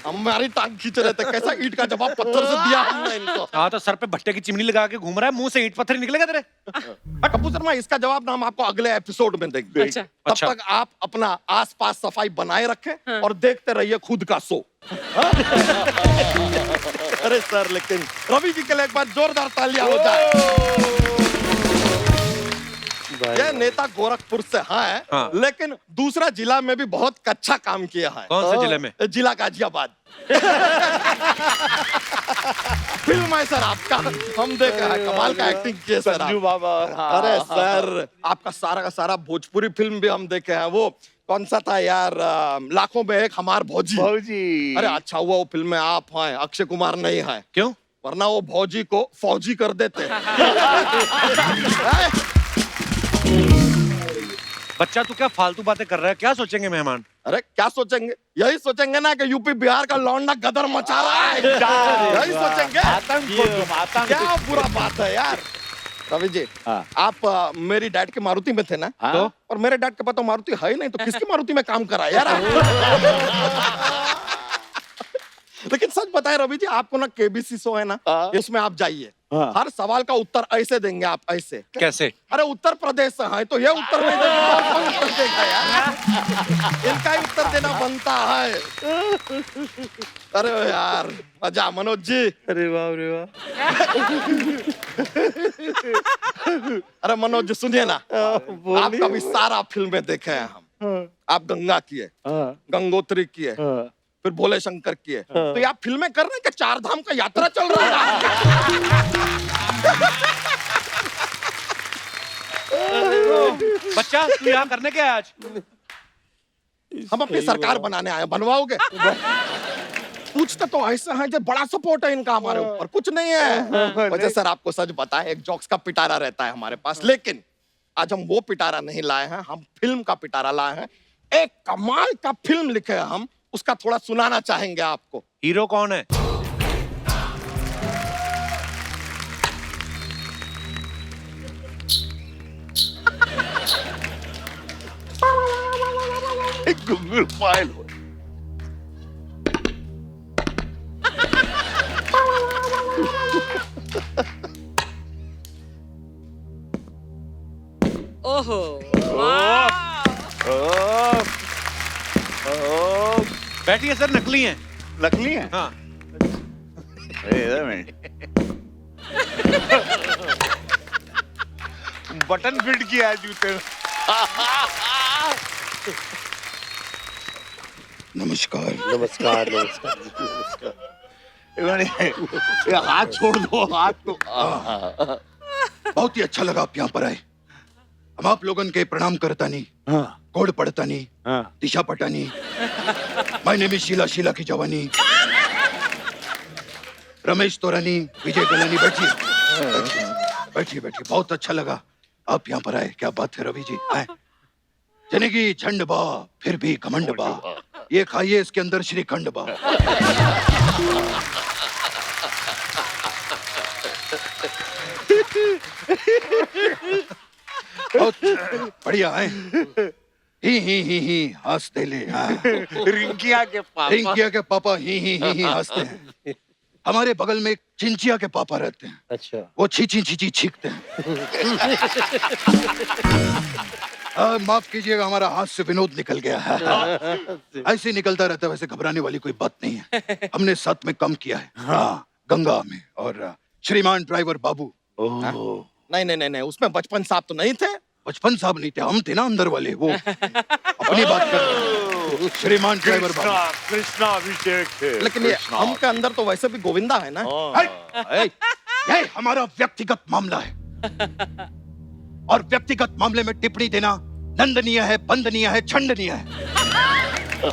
हमारी टांग खींच रहे थे, कैसा ईंट का जवाब पत्थर से दिया हमने इनको। हाँ, तो सर पे भट्टे की चिमनी लगा के घूम रहा है, मुंह से ईंट पत्थर निकलेगा तेरे। कप्पू शर्मा, इसका जवाब ना हम आपको अगले एपिसोड में देंगे। अच्छा। तब तक आप अपना आसपास सफाई बनाए रखें और देखते रहिए खुद का शो। अरे सर, लेकिन रवि जी के लिए एक बार जोरदार तालियां हो जाए। ये नेता गोरखपुर से है, हाँ। लेकिन दूसरा जिला में भी बहुत अच्छा काम किया है। कौन से जिले में? जिला गाजियाबाद। फिल्म है सर आपका, हम देखा है, कमाल का एक्टिंग किए सर आप। बाबा। अरे सर, आपका सारा का सारा भोजपुरी फिल्म भी हम देखे हैं। वो कौन सा था यार, लाखों में एक हमार भौजी। अरे अच्छा हुआ वो फिल्म में आप हैं, अक्षय कुमार नहीं है। क्यों? वरना वो भौजी को फौजी कर देते। बच्चा तू क्या फालतू बातें कर रहा है? क्या सोचेंगे मेहमान? अरे क्या सोचेंगे, यही सोचेंगे ना कि यूपी बिहार का लौंडा गदर मचा रहा है। यही सोचेंगे। आतंक। क्या बुरा बात है यार। रवि जी, हाँ। आप मेरी डैड के मारुति में थे ना? हाँ। तो? और मेरे डैड के पास तो मारुति है ही नहीं, तो किसकी मारुति में काम करा यार? लेकिन सच बताए रवि जी, आपको ना केबीसी शो है ना, इसमें आप जाइए, हर सवाल का उत्तर ऐसे देंगे आप, ऐसे। कैसे? अरे उत्तर प्रदेश से है तो ये उत्तर नहीं देंगे, कौन उत्तर देगा यार? इनका ही उत्तर देना बनता है। अरे यार मजा, मनोज जी। अरे वाह, अरे वाह। अरे मनोज जी सुनिए ना, आपका भी सारा फिल्में देखे हैं हम। आप गंगा की है, गंगोत्री की है, फिर भोले शंकर की है, तो ये आप फिल्में कर रहे हैं कि चार धाम का यात्रा चल रहा है? बच्चा तू यहाँ करने क्या है आज? हम अपनी सरकार बनाने आए, बनवाओगे? पूछते तो ऐसे हैं कि बड़ा सपोर्ट है इनका हमारे ऊपर, कुछ नहीं है। वजह सर आपको सच बताएं, एक जोक्स का पिटारा रहता है हमारे पास, लेकिन आज हम वो पिटारा नहीं लाए हैं, हम फिल्म का पिटारा लाए हैं। एक कमाल का फिल्म लिखे हैं हम, उसका थोड़ा सुनाना चाहेंगे आपको। हीरो कौन है? गूगल फाइल ओहो वाह। बैठिए सर, नकली हैं। नकली है। हाँ। बटन फिट किया है जूते में। नमस्कार। नमस्कार, नमस्कार, नमस्कार। इन्होंने ये हाथ छोड़ दो, हाथ तो बहुत ही अच्छा लगा आप यहाँ पर आए। हम आप लोगन के प्रणाम करतानी, कोड पढ़तानी, Disha Patani. My name is Sheela, Sheela की जवानी। रमेश तोरानी, विजय गलानी। बैठिए बैठिए बैठिए, बहुत अच्छा लगा आप यहाँ पर आए। क्या बात है रवि जी, आए। जनेगी झंड बा फिर भी घमंड बा, ये खाइए इसके अंदर श्रीखंड बा। बहुत बढ़िया है। ही हंस दे ले। रिंकिया के पापा। रिंकिया के पापा ही हंसते हैं। हमारे बगल में एक चिंचिया के पापा रहते हैं, अच्छा। वो छींची छींची छींकते हैं। माफ कीजिएगा, हमारा हाथ से विनोद निकल गया है। ऐसे ही निकलता रहता है, वैसे घबराने वाली कोई बात नहीं है। हमने साथ में कम किया है। हाँ, गंगा में। और श्रीमान ड्राइवर बाबू। नहीं नहीं नहीं नहीं, उसमें बचपन साहब तो नहीं थे। बचपन साहब नहीं थे, हम थे ना अंदर वाले। वो अपनी बात कर रहे हैं। श्रीमान ड्राइवर बाबू। कृष्णा अभिषेक थे। लेकिन ये हम के अंदर तो वैसे भी गोविंदा है ना। ये हमारा व्यक्तिगत मामला है, और व्यक्तिगत मामले में टिप्पणी देना दंडनीय है, बंदनीय है, छंडनीय है।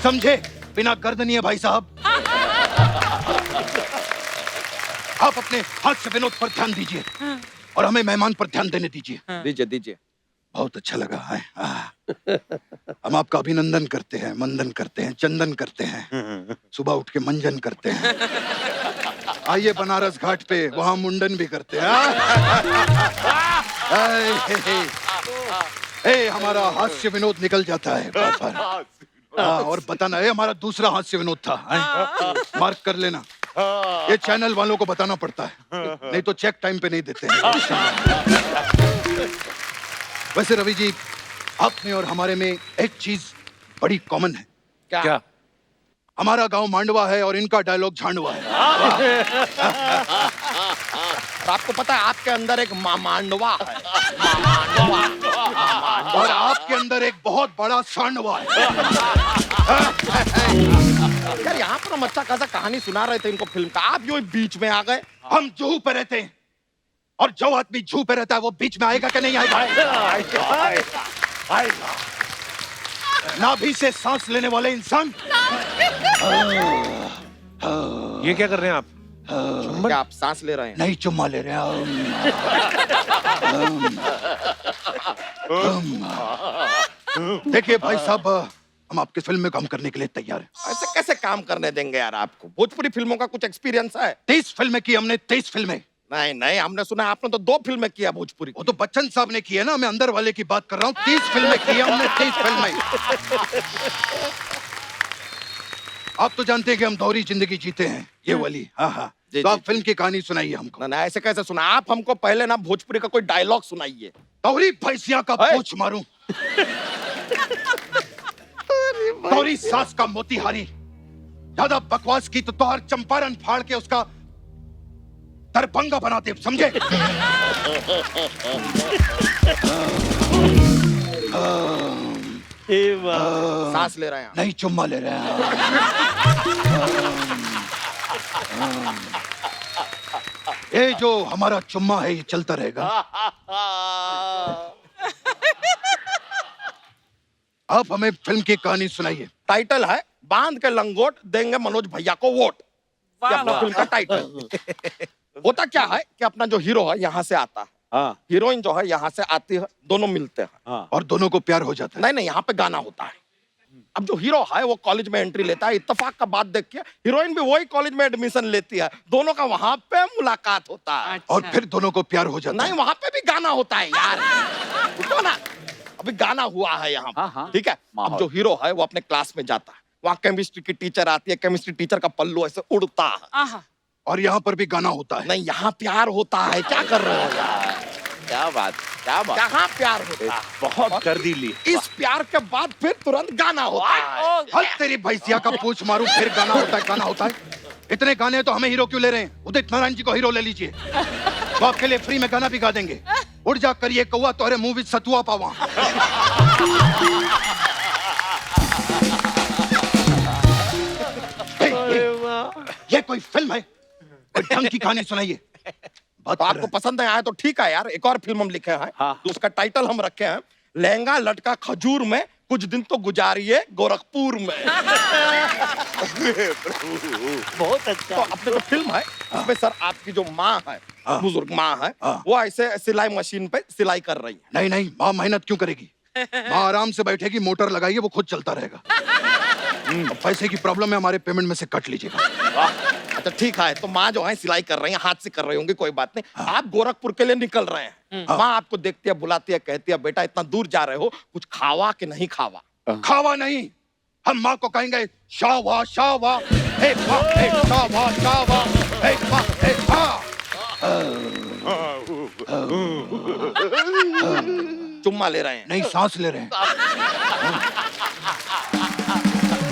समझे? बिना गर्दनीय भाई साहब। आप अपने हाथ से विनोद पर ध्यान दीजिए और हमें मेहमान पर ध्यान देने दीजिए। दीजिए दीजिए। बहुत अच्छा लगा है। हम आपका अभिनंदन करते हैं, मंदन करते हैं, चंदन करते हैं, सुबह उठ के मंजन करते हैं। आइए बनारस घाट पे, वहां मुंडन भी करते हैं। हमारा हास्य विनोद निकल जाता है बार-बार। और बताना, हमारा दूसरा हास्य विनोद था। मार्क कर लेना, ये चैनल वालों को बताना पड़ता है, नहीं तो चेक टाइम पे नहीं देते हैं। वैसे रवि जी, आप में और हमारे में एक चीज बड़ी कॉमन है। क्या? हमारा गांव मांडवा है और इनका डायलॉग झांडवा है। और आपको पता है आपके अंदर एक मांडवा है। और आपके अंदर एक बहुत बड़ा सांडवा है। यार यहाँ पर हम अच्छा खासा कहानी सुना रहे थे इनको फिल्म का, आप जो बीच में आ गए। हम जूहू पे रहते हैं, और जो आदमी जूहू पे रहता है वो बीच में आएगा कि नहीं आएगा? आएगा। नाभि से सांस लेने वाले इंसान। ये क्या कर रहे हैं आप? क्या आप सांस ले रहे हैं? नहीं, चुम्मा ले रहे हैं। देखिए भाई साहब, हम आपकी फिल्म में काम करने के लिए तैयार हैं। ऐसे कैसे काम करने देंगे यार आपको? भोजपुरी फिल्मों का कुछ एक्सपीरियंस है? 23 फिल्में की हमने, 23 फिल्में। नहीं नहीं, हमने सुना आपने तो 2 फिल्में किया भोजपुरी। वो तो बच्चन साहब ने की है ना, मैं अंदर वाले की बात कर रहा हूँ। 30 फिल्में की हमने, 30 फिल्में। आप तो जानते हैं कि हम दोहरी जिंदगी जीते हैं, ये वाली। हाँ हाँ। जी, तो आप जी, फिल्म की कहानी सुनाइए हमको। ना ना ऐसे कैसे सुना? आप हमको पहले ना भोजपुरी का कोई डायलॉग सुनाइए। दोहरी भैंसिया का है? पूछ मारूं, दोहरी सास का मोतीहारी। ज्यादा बकवास की तो तोहर चंपारण फाड़ के उसका दरभंगा बना दे, समझे? सांस ले रहे हैं। नहीं, चुम्मा ले रहे हैं। ये जो हमारा चुम्मा है ये चलता रहेगा। आप हमें फिल्म की कहानी सुनाइए। टाइटल है बांध के लंगोट देंगे मनोज भैया को वोट। ये अपना फिल्म का टाइटल। होता क्या है कि अपना जो हीरो है यहाँ से आता है, हाँ हीरोइन जो है यहाँ से आती है, दोनों मिलते हैं। हाँ और दोनों को प्यार हो जाता है। नहीं नहीं, यहाँ पे गाना होता है। अब जो हीरो है वो कॉलेज में एंट्री लेता है, इत्तेफाक का बात देख के हीरोइन भी वही कॉलेज में एडमिशन लेती है, दोनों का वहां पे मुलाकात होता है। और फिर दोनों को प्यार हो जाता नहीं, है। वहां पे भी गाना होता है यार। रुको ना, अभी गाना हुआ है यहाँ हाँ, हाँ। पे, ठीक है। अब माहौल। जो हीरो है वो अपने क्लास में जाता है, वहाँ केमिस्ट्री की टीचर आती है, केमिस्ट्री टीचर का पल्लू ऐसे उड़ता है। आहा और यहाँ पर भी गाना होता है। नहीं, यहाँ प्यार होता है। क्या कर रहे हो यार? क्या बात, क्या बात। कहाँ प्यार होता है? बहुत कर दी ली। इस प्यार के बाद फिर तुरंत गाना होता है। हल तेरी भैंसिया का पूछ मारूं, फिर गाना होता है, गाना होता है। इतने गाने तो हमें हीरो क्यों ले रहे हैं? उदित नारायण जी को हीरो ले लीजिए, वो आपके लिए फ्री में गाना भी गा देंगे। उड़ जा करिए कौआ तोहरे मुंह विच सतुआ पावा। ये कोई फिल्म है? कोई ढंग की कहानी सुनाइए। बात तो कर आपको रहे हैं। पसंद आया तो ठीक है यार, एक और फिल्म हम लिखे हैं। हाँ। तो उसका टाइटल हम रखे हैं लहंगा लटका खजूर में, कुछ दिन तो गुजारिए गोरखपुर में। बहुत अच्छा। तो अपने जो फिल्म है उसमें सर आपकी जो माँ है, हाँ। बुजुर्ग माँ है, हाँ। वो ऐसे सिलाई मशीन पे सिलाई कर रही है। नहीं नहीं, माँ मेहनत क्यों करेगी? माँ आराम से बैठेगी, मोटर लगाइए, वो खुद चलता रहेगा। अब पैसे की प्रॉब्लम है, हमारे पेमेंट में से कट लीजिएगा। अच्छा ठीक है, तो माँ जो है सिलाई कर रही है, हाथ से कर रही होंगी, कोई बात नहीं। आप गोरखपुर के लिए निकल रहे हैं, माँ आपको देखती है, बुलाती है, कहती है बेटा इतना दूर जा रहे हो, कुछ खावा कि नहीं खावा? खावा नहीं, हम माँ को कहेंगे शावा शावा, हे माँ, हे शावा शावा, हे माँ, हे माँ। चुम्मा ले रहे हैं। नहीं, सांस ले रहे हैं।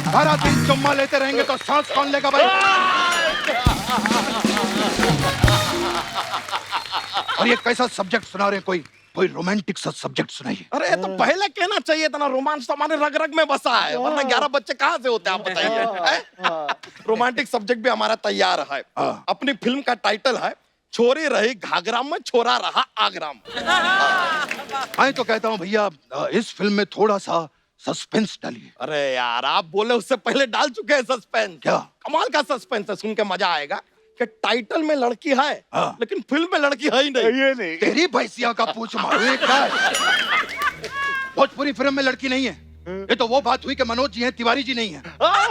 सारा दिन चुम्मा लेते रहेंगे तो सांस कौन लेगा भाई? और ये कैसा सब्जेक्ट सुना रहे हैं? कोई रोमांटिक सा सब्जेक्ट सुनाइए। अरे तो पहले कहना चाहिए था ना, रोमांस तो हमारे रग रग में बसा है, वरना 11 बच्चे कहाँ से होते हैं आप बताइए। रोमांटिक सब्जेक्ट भी हमारा तैयार है। हाँ। अपनी फिल्म का टाइटल है छोरी रही घाघरा में, छोरा रहा आगरा में। मैं तो कहता हूँ भैया, इस फिल्म में थोड़ा सा सस्पेंस डालिए। अरे यार, आप बोले उससे पहले डाल चुके हैं सस्पेंस। क्या? कमाल का सस्पेंस है, सुन के मजा आएगा कि टाइटल में लड़की है, हाँ। लेकिन फिल्म में लड़की है ही नहीं। ये नहीं। तेरी भैंसिया का पूछ मारो, ये क्या है? भोजपुरी फिल्म में लड़की नहीं है। ये तो वो बात हुई कि मनोज जी हैं, तिवारी जी नहीं है,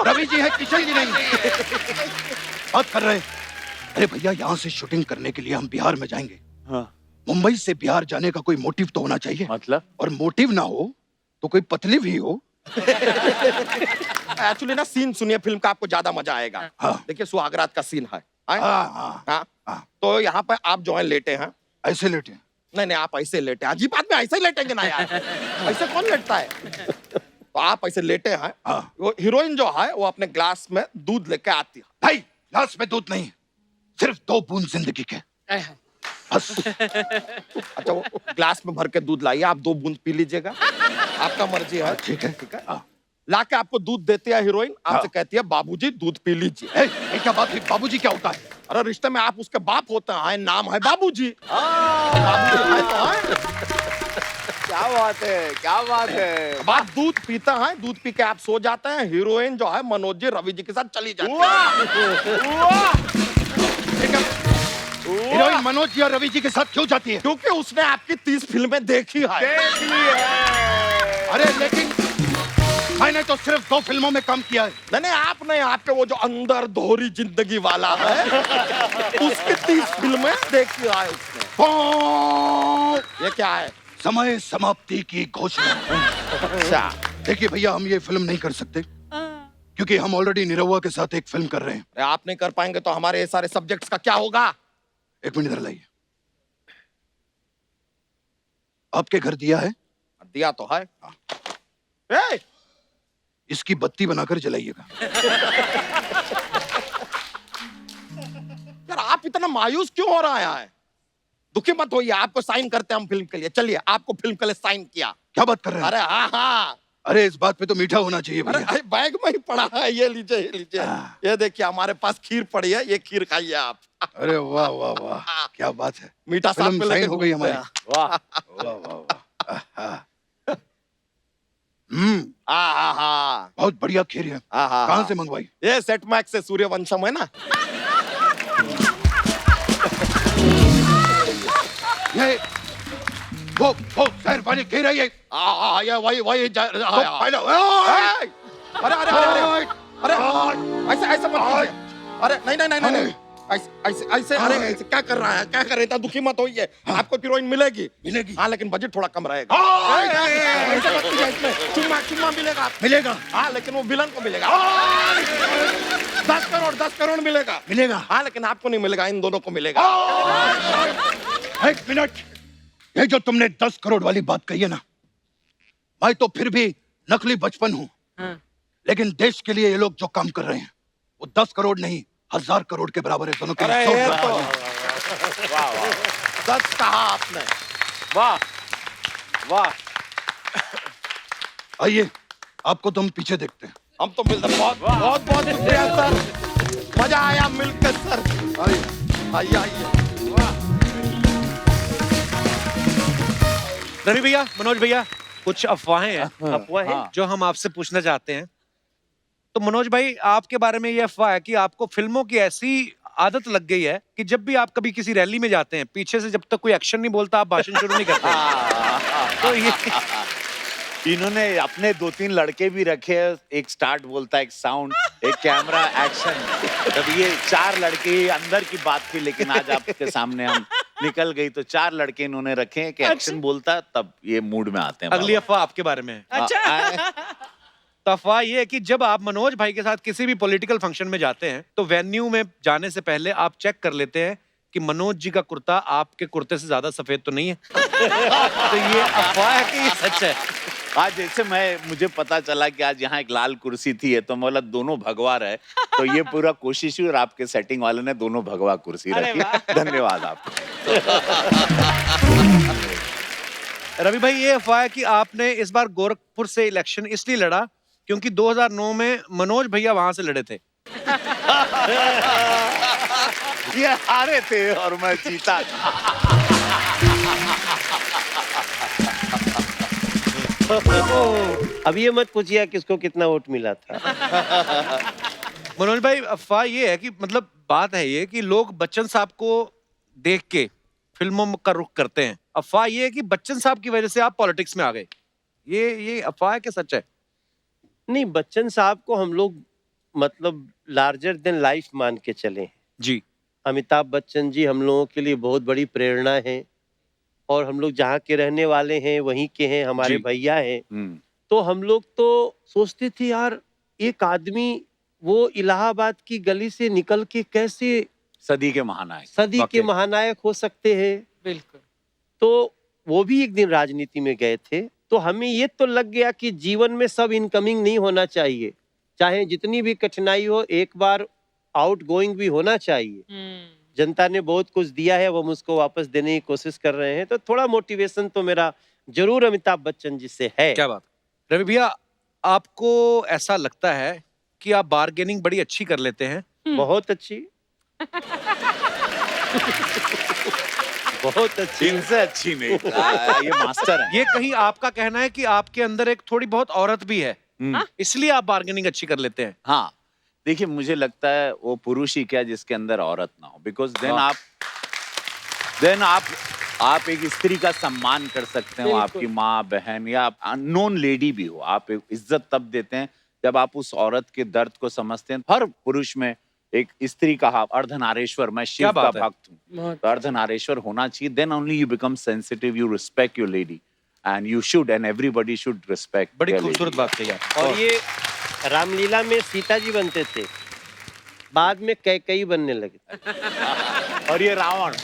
रवि जी हैं, किशन जी नहीं है। बात कर रहे हैं। अरे भैया, यहाँ से शूटिंग करने के लिए हम बिहार में जाएंगे। हाँ। मुंबई से बिहार जाने का कोई मोटिव तो होना चाहिए। मतलब? और मोटिव ना हो तो कोई पतली भी हो। एक्चुअली ना सीन सुनिए फिल्म का, आपको ज्यादा मजा आएगा। हाँ। देखिए सुहागरात का सीन है। आए? हाँ हाँ हाँ। हाँ। तो यहाँ पे आप जो है लेटे हैं। ऐसे लेटे हैं। नहीं नहीं, आप ऐसे लेटे हैं। अजीब आदमी ऐसे ही लेटेंगे ना यार, ऐसे कौन लेटता है? तो आप ऐसे लेटे हैं। हाँ। वो हीरोइन जो है वो अपने ग्लास में दूध लेके आती है। भाई, ग्लास में दूध नहीं, सिर्फ 2 बूंद जिंदगी के, बस। अच्छा, वो ग्लास में भर के दूध लाइए, आप 2 बूंद पी लीजिएगा, आपका मर्जी है। ठीक है। ठीक है। हाँ। लाके आपको दूध देती है हीरोइन, आपसे हाँ। कहती है बाबूजी दूध पी लीजिए। ये क्या बात है? बाबूजी क्या होता है? अरे रिश्ते में आप उसके बाप होते हैं, नाम है बाबूजी। बाबूजी है तो है। क्या बात है, क्या बात है। अब आप दूध पीते हैं, दूध पी के आप सो जाते हैं, हीरोइन जो है मनोज जी रवि जी के साथ चली जाती है। ठीक है। हीरोइन मनोज जी और रवि जी के साथ क्यों जाती है? क्योंकि उसने आपकी 30 फिल्में देखी है। देख ली है। अरे लेकिन मैंने तो सिर्फ 2 फिल्मों में काम किया है। नहीं नहीं, आप नहीं, आपके वो जो अंदर दोहरी जिंदगी वाला है, उसकी 30 फिल्में देखी है उसने। ये क्या है? समय समाप्ति की घोषणा। अच्छा। देखिए भैया, हम ये फिल्म नहीं कर सकते क्योंकि क्योंकि हम ऑलरेडी निरहुआ के साथ एक फिल्म कर रहे हैं। अरे आप नहीं कर पाएंगे तो हमारे ये सारे सब्जेक्ट्स का क्या होगा? एक मिनट इधर लाइए। आपके घर दिया है? दिया तो है। ए, इसकी बत्ती बनाकर जलाइएगा। यार आप इतना मायूस क्यों हो रहा है? दुखी मत होइए, आपको साइन करते हैं हम फिल्म के लिए। चलिए, आपको फिल्म के लिए साइन किया। क्या बात कर रहे हैं? अरे हाँ हाँ, अरे इस बात पे तो मीठा होना चाहिए अरे भैया। बैग में ही पड़ा है, ये लीजिए ये लीजिए। ये देखिए हमारे पास खीर पड़ी है, ये खीर खाइए आप। अरे वाह वाह वाह, क्या बात है। मीठा साथ फिल्म में लेके साइन हो गई घूमते हमारी। हैं। वाह वाह वाह वाह। आहा। बहुत बढ़िया खीर है। कहाँ से मंगवाई? ये सेट मैक्स से, सूर्यवंशम है ना। ये वो शहर वाली खीर है ये। ये वही पहले अरे अरे अरे अरे ऐसे ऐसे मत कीजिए। अरे नहीं ऐसे अरे ऐसे क्या कर रहा है? क्या कर रहे थे? दुखी मत होइए, आपको हीरोइन मिलेगी। मिलेगी। हाँ, लेकिन बजट थोड़ा कम रहेगा। ऐसे मत कीजिए, इसमें चुम्मा मिलेगा आपको। मिलेगा। हाँ, लेकिन वो विलन को मिलेगा। 10 करोड़ मिलेगा। मिलेगा। हाँ, लेकिन आपको नहीं मिलेगा, इन दोनों को मिलेगा। एक मिनट, ये जो तुमने 10 करोड़ वाली बात कही है ना, मैं तो फिर भी नकली बचपन हूँ, लेकिन देश के लिए ये लोग जो काम कर रहे हैं वो 10 करोड़ नहीं 1000 करोड़ के बराबर है। दोनों के अरे लिए ये जोरदार तो तालियां। वाह वाह सच कहा आपने। वाह वाह। आइए, आपको तो हम पीछे देखते हैं। हम तो मिलते बहुत शुक्रिया सर, मजा आया मिलकर सर। आइए आइए। रवि भैया, मनोज भैया, कुछ अफवाहें हैं अफवाहें हाँ। जो हम आपसे पूछना चाहते हैं। तो मनोज भाई, आपके बारे में ये अफवाह है कि आपको फिल्मों की ऐसी आदत लग गई है कि जब भी आप कभी किसी रैली में जाते हैं, पीछे से जब तक कोई एक्शन नहीं बोलता आप भाषण शुरू नहीं करते। तो ये इन्होंने अपने 2-3 लड़के भी रखे हैं, एक स्टार्ट बोलता है, एक साउंड, एक कैमरा, एक्शन। तब ये 4 लड़के अंदर की बात थी, लेकिन आज आपके सामने हम निकल गई तो 4 लड़के इन्होंने रखे हैं कि एक्शन बोलता है, तब ये मूड में आते हैं। अगली अफवाह आपके बारे में है। अच्छा। तो अफवाह ये है कि जब आप मनोज भाई के साथ किसी भी पॉलिटिकल फंक्शन में जाते हैं तो वेन्यू में जाने से पहले आप चेक कर लेते हैं कि मनोज जी का कुर्ता आपके कुर्ते से ज्यादा सफेद तो नहीं है। तो ये अफवाह है कि ये सच है? आज जैसे मुझे पता चला कि आज यहाँ एक लाल कुर्सी थी, है तो मैं बोला दोनों भगवा रहे, तो ये पूरा कोशिश हुई और आपके सेटिंग वाले ने दोनों भगवा कुर्सी रखी। धन्यवाद आपको। रवि भाई, ये अफवाह है कि आपने इस बार गोरखपुर से इलेक्शन इसलिए लड़ा क्योंकि 2009 में मनोज भैया वहां से लड़े थे। ये हारे थे और मैं जीता। अब ये मत पूछिए किसको कितना वोट मिला था। मनोज भाई, अफवाह ये है कि मतलब बात है ये कि लोग बच्चन साहब को देख के फिल्मों का रुख करते हैं। अफवाह ये है कि बच्चन साहब की वजह से आप पॉलिटिक्स में आ गए। ये अफवाह है कि सच है? नहीं, बच्चन साहब को हम लोग मतलब लार्जर देन लाइफ मान के चले हैं जी। अमिताभ बच्चन जी हम लोगों के लिए बहुत बड़ी प्रेरणा है, और हम लोग जहाँ के रहने वाले हैं वहीं के हैं, हमारे जी। भैया हैं। तो हम लोग तो सोचते थे यार, एक आदमी वो इलाहाबाद की गली से निकल के कैसे सदी के महानायक, सदी के महानायक हो सकते हैं। बिल्कुल। तो वो भी एक दिन राजनीति में गए थे, तो हमें ये तो लग गया कि जीवन में सब इनकमिंग नहीं होना चाहिए, चाहे जितनी भी कठिनाई हो एक बार आउट गोइंग भी होना चाहिए। जनता ने बहुत कुछ दिया है, वो मुझको वापस देने की कोशिश कर रहे हैं, तो थोड़ा मोटिवेशन तो मेरा जरूर अमिताभ बच्चन जी से है। क्या बात। रवि भैया, आपको ऐसा लगता है कि आप बार्गेनिंग बड़ी अच्छी कर लेते हैं? बहुत अच्छी। बहुत अच्छी। इनसे अच्छी नहीं। ये मास्टर है। ये कहीं आपका कहना है कि आपके अंदर एक थोड़ी बहुत औरत भी है, इसलिए आप बार्गेनिंग अच्छी कर लेते हैं? हाँ, देखिए मुझे लगता है वो पुरुष ही क्या जिसके अंदर औरत ना हो, बिकॉज देन आप एक स्त्री का सम्मान कर सकते हो, आपकी माँ बहन या अननोन लेडी भी हो, आप एक इज्जत तब देते हैं जब आप उस औरत के दर्द को समझते हैं। हर पुरुष में एक स्त्री का अर्धनारेश्वर, मैं शिव का भक्त हूँ, तो अर्धनारेश्वर होना चाहिए। Then only you become sensitive, you respect your lady, and you should, and everybody should respect. बड़ी खूबसूरत बात कही आप। और ये रामलीला में सीता जी बनते थे, बाद में कैकई बनने लगे। और ये रावण।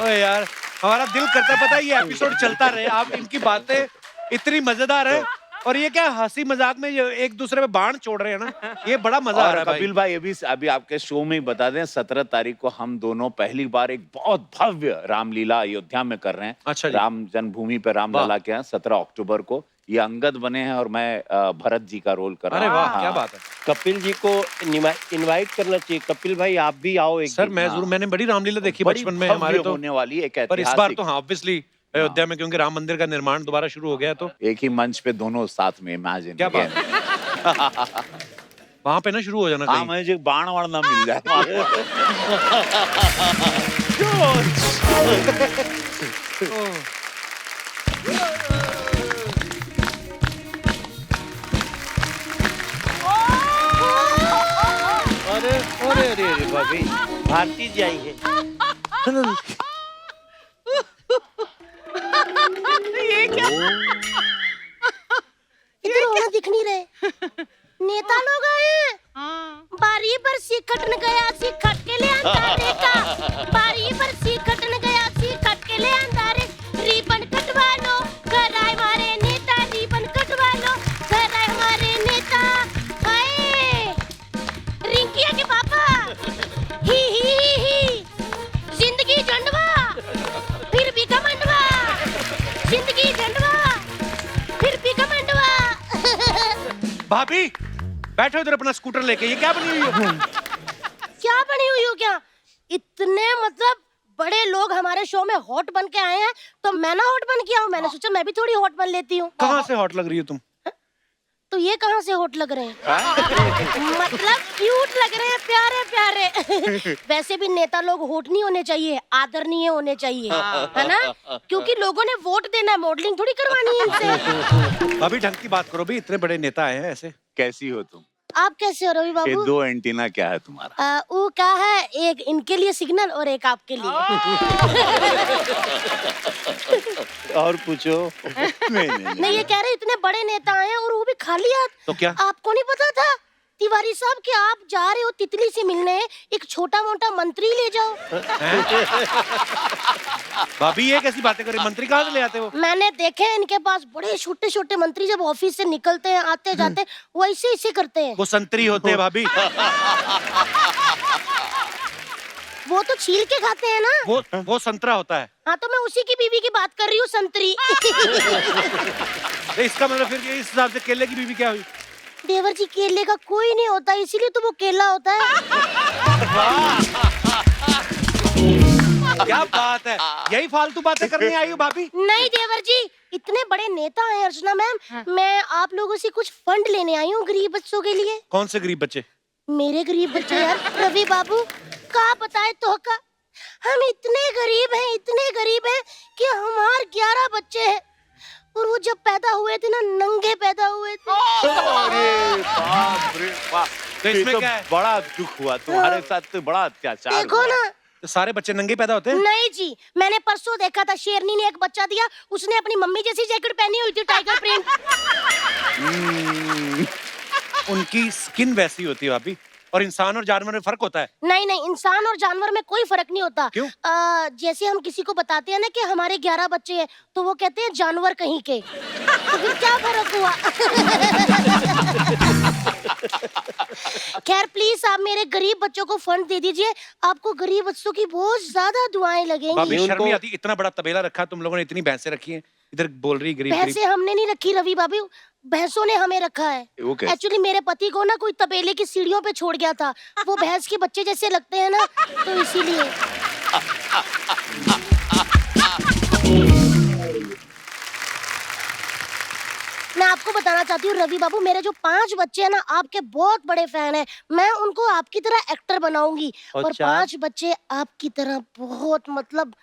ओए यार, हमारा दिल करता पता है ये एपिसोड चलता रहे, आप इनकी बातें इतनी मजेदार है, और ये क्या हंसी मजाक में ये एक दूसरे पे बाण छोड़ रहे हैं ना, ये बड़ा मजा आ रहा है भाई। कपिल भाई ये भी अभी आपके शो में ही बता दें, 17 तारीख को हम दोनों पहली बार एक बहुत भव्य रामलीला अयोध्या में कर रहे हैं। अच्छा जी। राम जन्मभूमि पे रामलला के हैं 17 अक्टूबर को। ये अंगद बने हैं और मैं भरत जी का रोल कर रहा अरे हूँ। वाह, क्या बात है। कपिल जी को इनवाइट करना चाहिए। कपिल भाई आप भी आओ एक सर दिन। मैं जरूर, मैंने बड़ी रामलीला देखी बड़ी बचपन में भव्य हमारे तो, होने वाली एक पर इस बार ऐतिहासिक तो हाँ ऑब्वियसली अयोध्या में, क्योंकि राम मंदिर का निर्माण दोबारा शुरू हो गया, तो एक ही मंच पे दोनों साथ में, इमेजिन। क्या बात है। वहां पे ना शुरू हो जाना हाँ, कहीं। मुझे बाण वाण ना मिल जाए। अरे अरे अरे अरे भाभी, भारती जी आई है। ये क्या? इधर होना दिख नहीं रहे। नेता लोग आए हैं। बारी पर सिखटन गया सिखट के ले अंधारे का, बारी पर सिखटन गया सिखट के ले अंधारे, रिबन कटवा लो घर आए हमारे नेता, रिबन कटवा लो घर आए हमारे नेता। हाय रिंकिया के पापा, ही जिंदगी झंडवा फिर भी घमंडवा, जिंदगी झंडवा फिर भी घमंडवा। भाभी बैठो इधर अपना स्कूटर लेके, ये क्या बनी हुई हो? क्या बनी हुई हो क्या? इतने मतलब बड़े लोग हमारे शो में हॉट बन के आए हैं, तो मैं ना हॉट बन के आऊं? मैंने सोचा मैं भी थोड़ी हॉट बन लेती हूँ। कहाँ से हॉट लग रही हो तुम? तो ये कहाँ से हॉट लग रहे हैं? मतलब क्यूट लग रहे हैं, प्यारे प्यारे। वैसे भी नेता लोग हॉट नहीं होने चाहिए, आदरणीय होने चाहिए, है ना? क्योंकि लोगों ने वोट देना है, मॉडलिंग थोड़ी करवानी है इनसे। भाभी ढंग की बात करो भी, इतने बड़े नेता आए हैं ऐसे। कैसी हो तुम? आप कैसे हो रवि ये बाबू? 2 एंटीना क्या है तुम्हारा? वो क्या है, एक इनके लिए सिग्नल और एक आपके लिए। और पूछो। नहीं ये कह रहे इतने बड़े नेता आए हैं और वो भी खाली हाथ। तो क्या? आपको नहीं पता था तिवारी साहब कि आप जा रहे हो तितली से मिलने, एक छोटा मोटा मंत्री ले जाओ। भाभी ये कैसी बातें कर रही, मंत्री कहाँ से ले आते हो? मैंने देखे हैं इनके पास बड़े छोटे छोटे मंत्री, जब ऑफिस से निकलते हैं आते जाते वो ऐसे ऐसे करते हैं। वो संतरी होते हैं भाभी। वो तो छील के खाते हैं ना। वो संतरा होता है। हाँ तो मैं उसी की बीवी की बात कर रही हूँ, संतरी। इसका मतलब फिर इस हिसाब से केले की बीवी क्या हुई? देवर जी केले का कोई नहीं होता, इसीलिए तो वो केला होता है। क्या बात है, यही फालतू बातें करने आई हो भाभी? नहीं देवर जी, इतने बड़े नेता हैं अर्चना मैम, मैं आप लोगों से कुछ फंड लेने आई हूँ गरीब बच्चों के लिए। कौन से गरीब बच्चे? मेरे गरीब बच्चे यार, रवि बाबू का बताए तो का, हम इतने गरीब हैं कि हमारे 11 बच्चे हैं, और वो जब पैदा हुए थे ना नंगे पैदा हुए थे। अरे बाप रे बाप, तो इसमें ये क्या है? बड़ा दुख हुआ तुम्हारे साथ, तो बड़ा अत्याचार देखो हुआ। ना। तो सारे बच्चे नंगे पैदा होते हैं? नहीं जी, मैंने परसों देखा था, शेरनी ने एक बच्चा दिया, उसने अपनी मम्मी जैसी जैकेट पहनी हुई थी, टाइगर प्रिंट। उनकी स्किन वैसी होती है भाभी, और इंसान और जानवर में फर्क होता है। नहीं नहीं, इंसान और जानवर में कोई फर्क नहीं होता। क्यों? जैसे हम किसी को बताते हैं ना कि हमारे 11 बच्चे हैं, तो वो कहते हैं जानवर कहीं के। तो फिर क्या फर्क हुआ? खैर प्लीज आप मेरे गरीब बच्चों को फंड दे दीजिए, आपको गरीब बच्चों की बहुत ज्यादा दुआएं लगेंगी। भाभी शर्म नहीं आती? इतना बड़ा तबेला रखा तुम लोगों ने, इतनी भैंसें रखी हैं, इधर बोल रही गरीब गरीब। भैंसें हमने नहीं रखी रवि बाबू, भैंसों ने हमें रखा है। वो कैसे? एक्चुअली मेरे पति को ना कोई तबेले की सीढ़ियों पे छोड़ गया था, वो भैंस के बच्चे जैसे लगते हैं ना, तो इसीलिए। मैं आपको बताना चाहती हूँ रवि बाबू, मेरे जो 5 बच्चे हैं ना आपके बहुत बड़े फैन हैं, मैं उनको आपकी तरह एक्टर बनाऊंगी, और 5 बच्चे आपकी तरह बहुत मतलब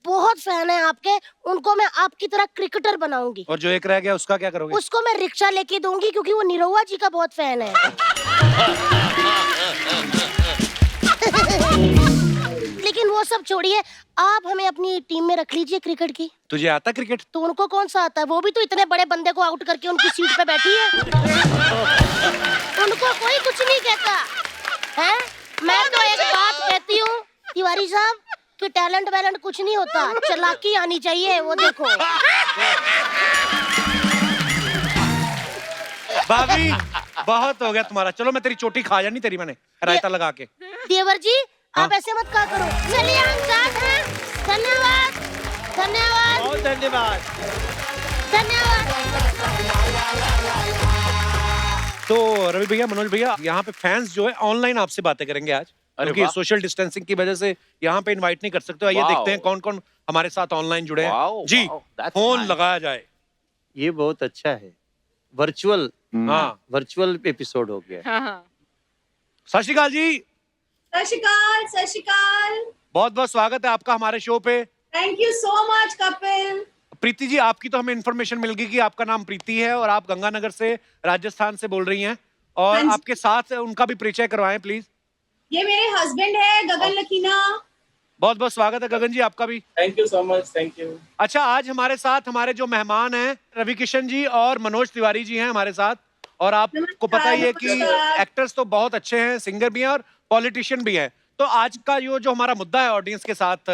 बहुत फैन है आपके, उनको मैं आपकी तरह क्रिकेटर बनाऊंगी। और जो एक रह गया उसका क्या करोगे? उसको मैं रिक्शा लेके दूंगी, क्योंकि वो निरहुआ जी का बहुत फैन है। लेकिन वो सब छोड़िए, आप हमें अपनी टीम में रख लीजिए क्रिकेट की। तुझे आता क्रिकेट? तो उनको कौन सा आता है? वो भी तो इतने बड़े बंदे को आउट करके उनकी सीट पे बैठी है। उनको कोई कुछ नहीं कहता है। मैं तो एक बात कहती हूँ तिवारी साहब कि टैलेंट वैलेंट कुछ नहीं होता, चालाकी आनी चाहिए। वो देखो भाभी बहुत हो गया तुम्हारा, चलो मैं तेरी चोटी खा जानी तेरी, मैंने रायता लगा के। देवर जी हाँ? आप ऐसे मत कहा करो। चलिए हम साथ हैं। धन्यवाद धन्यवाद बहुत धन्यवाद। धन्यवाद। तो रवि भैया, मनोज भैया, यहाँ पे फैंस जो है ऑनलाइन आपसे बातें करेंगे आज, क्योंकि वाह। सोशल डिस्टेंसिंग की वजह से यहाँ पे इनवाइट नहीं कर सकते। आइए वाह। देखते हैं कौन कौन हमारे साथ ऑनलाइन जुड़े हैं। वाह, जी वाह, that's फोन nice। लगाया जाए। ये बहुत अच्छा है, वर्चुअल हाँ, वर्चुअल एपिसोड हो गया। हाँ। सत श्री अकाल जी, सत श्री अकाल, सत श्री अकाल। बहुत बहुत स्वागत है आपका हमारे शो पे। Thank you so much Kapil. Preeti ji, आपकी तो हमें इन्फॉर्मेशन मिल गई कि आपका नाम प्रीति है और आप गंगानगर से, राजस्थान से बोल रही हैं, और हाँ जी। आपके साथ उनका भी परिचय करवाएं प्लीज। ये मेरे हस्बैंड है गगन लखीना। बहुत बहुत स्वागत है गगन जी आपका भी। Thank you so much, thank you. अच्छा, आज हमारे साथ हमारे जो मेहमान हैं रवि किशन जी और मनोज तिवारी जी हैं हमारे साथ, और आपको पता ही है कि नमस्कार। एक्टर्स तो बहुत अच्छे हैं, सिंगर भी हैं और पॉलिटिशियन भी हैं। तो आज का जो हमारा मुद्दा है ऑडियंस के साथ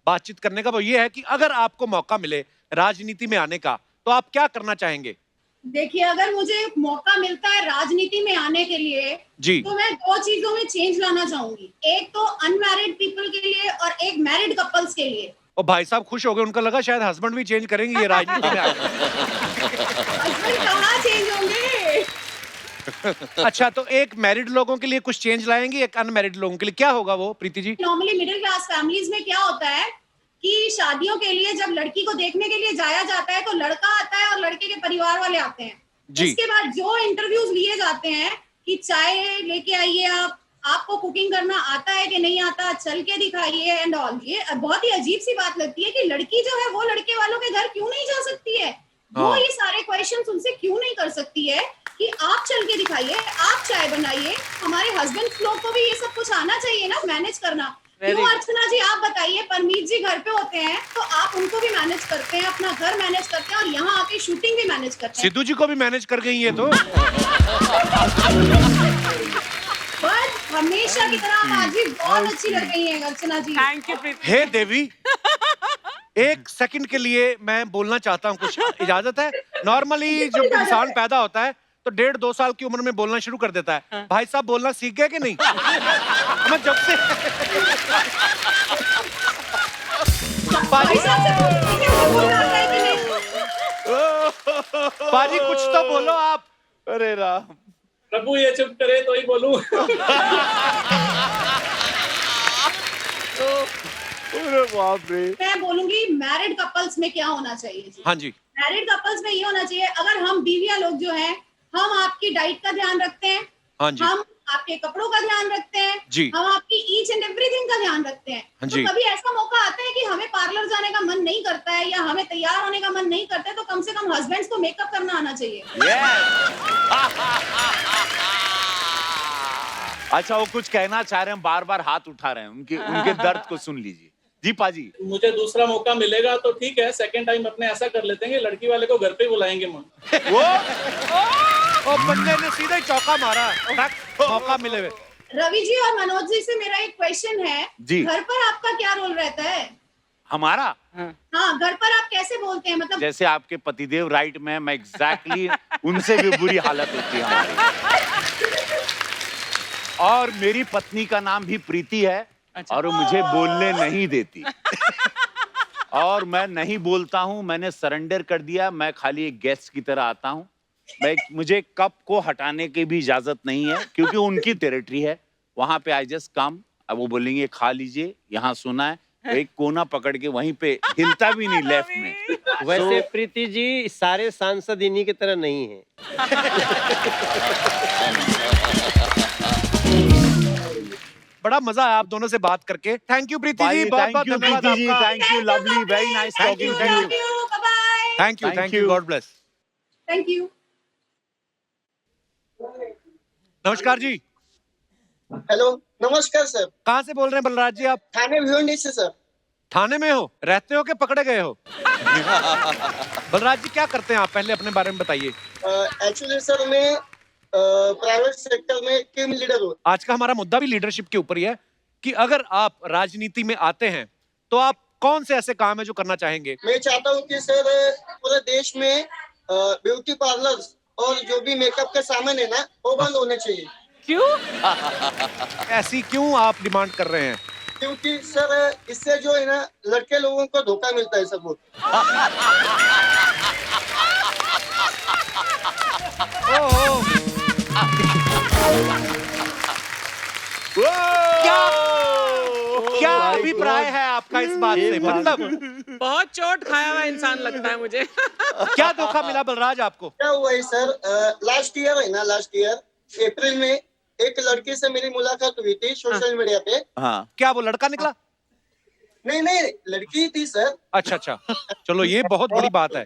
बातचीत करने का, वो ये है कि अगर आपको मौका मिले राजनीति में आने का तो आप क्या करना चाहेंगे? देखिए, अगर मुझे मौका मिलता है राजनीति में आने के लिए जी। तो मैं दो चीजों में चेंज लाना चाहूंगी। एक तो अनमैरिड पीपल के लिए और एक मैरिड कपल्स के लिए। और भाई साहब खुश हो गए, उनका लगा शायद हस्बैंड भी चेंज करेंगे ये राजनीति में आके। हस्बैंड कहाँ चेंज होंगे? अच्छा, तो एक मैरिड लोगों के लिए कुछ चेंज लाएंगे, एक अनमैरिड लोगों के लिए क्या होगा वो Preeti ji? Normally middle class families में क्या होता है कि शादियों के लिए जब लड़की को देखने के लिए जाया जाता है तो लड़का आता है और लड़के के परिवार वाले आते हैं। जी। इसके बाद जो इंटरव्यूज लिए जाते हैं कि चाय लेके आइए, आपको कुकिंग करना आता है कि नहीं आता, चल के दिखाइए एंड ऑल। ये बहुत ही अजीब सी बात लगती है कि लड़की जो है वो लड़के वालों के घर क्यों नहीं जा सकती है, वो हाँ। ये सारे क्वेश्चंस उनसे क्यों नहीं कर सकती है कि आप चल के दिखाइए, आप चाय बनाइए। हमारे हस्बैंड लोग को भी ये सब कुछ आना चाहिए ना, मैनेज करना। क्यों अर्चना जी आप बताइए, परमीत जी घर पे होते हैं तो आप उनको भी मैनेज करते हैं, अपना घर मैनेज करते हैं और यहाँ आके शूटिंग भी मैनेज करते हैं। सिद्धू जी को भी मैनेज कर गई है तो। बस हमेशा की तरह आप आज भी बहुत अच्छी लग रही हैं अर्चना जी। थैंक यू प्रीति। हे देवी, एक सेकंड के लिए मैं बोलना चाहता हूँ, कुछ इजाजत है? नॉर्मली जब इंसान पैदा होता है तो 1.5-2 साल की उम्र में बोलना शुरू कर देता है। भाई साहब बोलना सीख गए कि नहीं? मैं जब से भाई साहब से पूछती हैं, वो बोल रहा है कि नहीं? पाजी कुछ तो बोलो आप। अरे राम, प्रभु ये चुप करे तो ही बोलूं। अरे बाप रे। मैं बोलूंगी मैरिड कपल्स में क्या होना चाहिए जी। हाँ जी। मैरिड कपल्स में ये होना चाहिए, अगर हम बीवियां लोग जो हैं हम आपकी डाइट का ध्यान रखते हैं, हाँ जी। हम आपके कपड़ों का ध्यान रखते हैं, जी। हम आपकी ईच एंड एवरीथिंग का ध्यान रखते हैं। हाँ तो जी। कभी ऐसा मौका आता है कि हमें पार्लर जाने का मन नहीं करता है या हमें तैयार होने का मन नहीं करता है, तो कम से कम हस्बैंड्स को मेकअप करना आना चाहिए। अच्छा, वो कुछ कहना चाह रहे हैं, बार बार हाथ उठा रहे हैं, उनके दर्द को सुन लीजिए। जी पाजी। मुझे दूसरा मौका मिलेगा तो ठीक है, सेकंड टाइम अपने ऐसा कर लेते हैं कि लड़की वाले को घर पे बुलाएंगे मां। वो बंदे ने सीधा ही चौका मारा, मौका मिले हुए। रवि जी और मनोज जी से मेरा एक क्वेश्चन है जी। घर पर आपका क्या रोल रहता है? हमारा? हाँ, घर पर आप कैसे बोलते हैं, मतलब जैसे आपके पतिदेव राइट में, मैं एग्जैक्टली उनसे भी बुरी हालत होती है हमारी। और मेरी पत्नी का नाम भी प्रीति है। अच्छा। और वो मुझे बोलने नहीं देती। और मैं नहीं बोलता हूँ, मैंने सरेंडर कर दिया, मैं खाली एक गेस्ट की तरह आता हूँ। मुझे कप को हटाने की भी इजाजत नहीं है क्योंकि उनकी टेरिटरी है, वहां पे आई जस्ट कम। अब वो बोलेंगे खा लीजिए, यहाँ सुना है, तो एक कोना पकड़ के वहीं पे हिलता भी नहीं लेफ्ट में। वैसे प्रीति जी सारे सांसद इन्हीं की तरह नहीं है। बड़ा मजा आया आप दोनों से बात करके। थैंक यू प्रीति जी, बहुत बहुत धन्यवाद प्रीति जी, आपका। Thank you, lovely, very nice talking to you. Bye. Thank you, god bless. Thank you. नमस्कार जी। हेलो, नमस्कार सर। कहाँ से बोल रहे हैं बलराज जी आप? थाने भिवंडी से सर। थाने में हो, रहते हो कि पकड़े गए हो? बलराज जी क्या करते हैं आप, पहले अपने बारे में बताइए। एक्चुअली सर मैं प्राइवेट सेक्टर में टीम लीडर हूँ। आज का हमारा मुद्दा भी लीडरशिप के ऊपर ही है कि अगर आप राजनीति में आते हैं तो आप कौन से ऐसे काम है जो करना चाहेंगे? मैं चाहता हूँ कि सर पूरे देश में ब्यूटी पार्लर और जो भी मेकअप के सामान है ना वो बंद होने चाहिए। क्यों? ऐसी क्यों आप डिमांड कर रहे हैं? क्योंकि सर इससे जो है ना लड़के लोगों को धोखा मिलता है सर बहुत। क्या अभिप्राय है आपका इस बात से? मतलब बहुत चोट खाया हुआ इंसान लगता है मुझे। क्या धोखा मिला बलराज आपको? क्या हुआ है सर, लास्ट ईयर है ना, लास्ट ईयर अप्रैल में एक लड़की से मेरी मुलाकात हुई थी सोशल मीडिया पे। हाँ। क्या वो लड़का निकला? नहीं नहीं, लड़की थी सर। अच्छा अच्छा, चलो ये बहुत बड़ी बात है।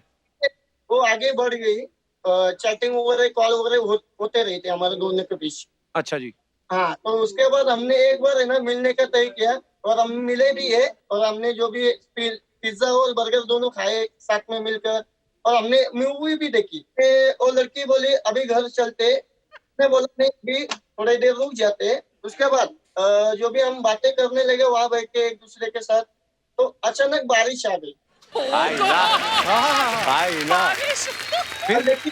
वो आगे बढ़ गई, चैटिंग वगैरह कॉल वगैरह होते रहे थे हमारे दोनों के बीच। अच्छा जी। हाँ, तो उसके बाद हमने एक बार है ना मिलने का तय किया और हम मिले भी है और हमने जो भी पिज्जा और बर्गर दोनों खाए साथ में मिलकर और हमने मूवी भी देखी। वो लड़की बोली अभी घर चलते, मैं बोला नहीं भी थोड़ी देर रुक जाते। उसके बाद जो भी हम बातें करने लगे वहां बैठ के एक दूसरे के साथ, तो अचानक बारिश आ गई। फिर देखिए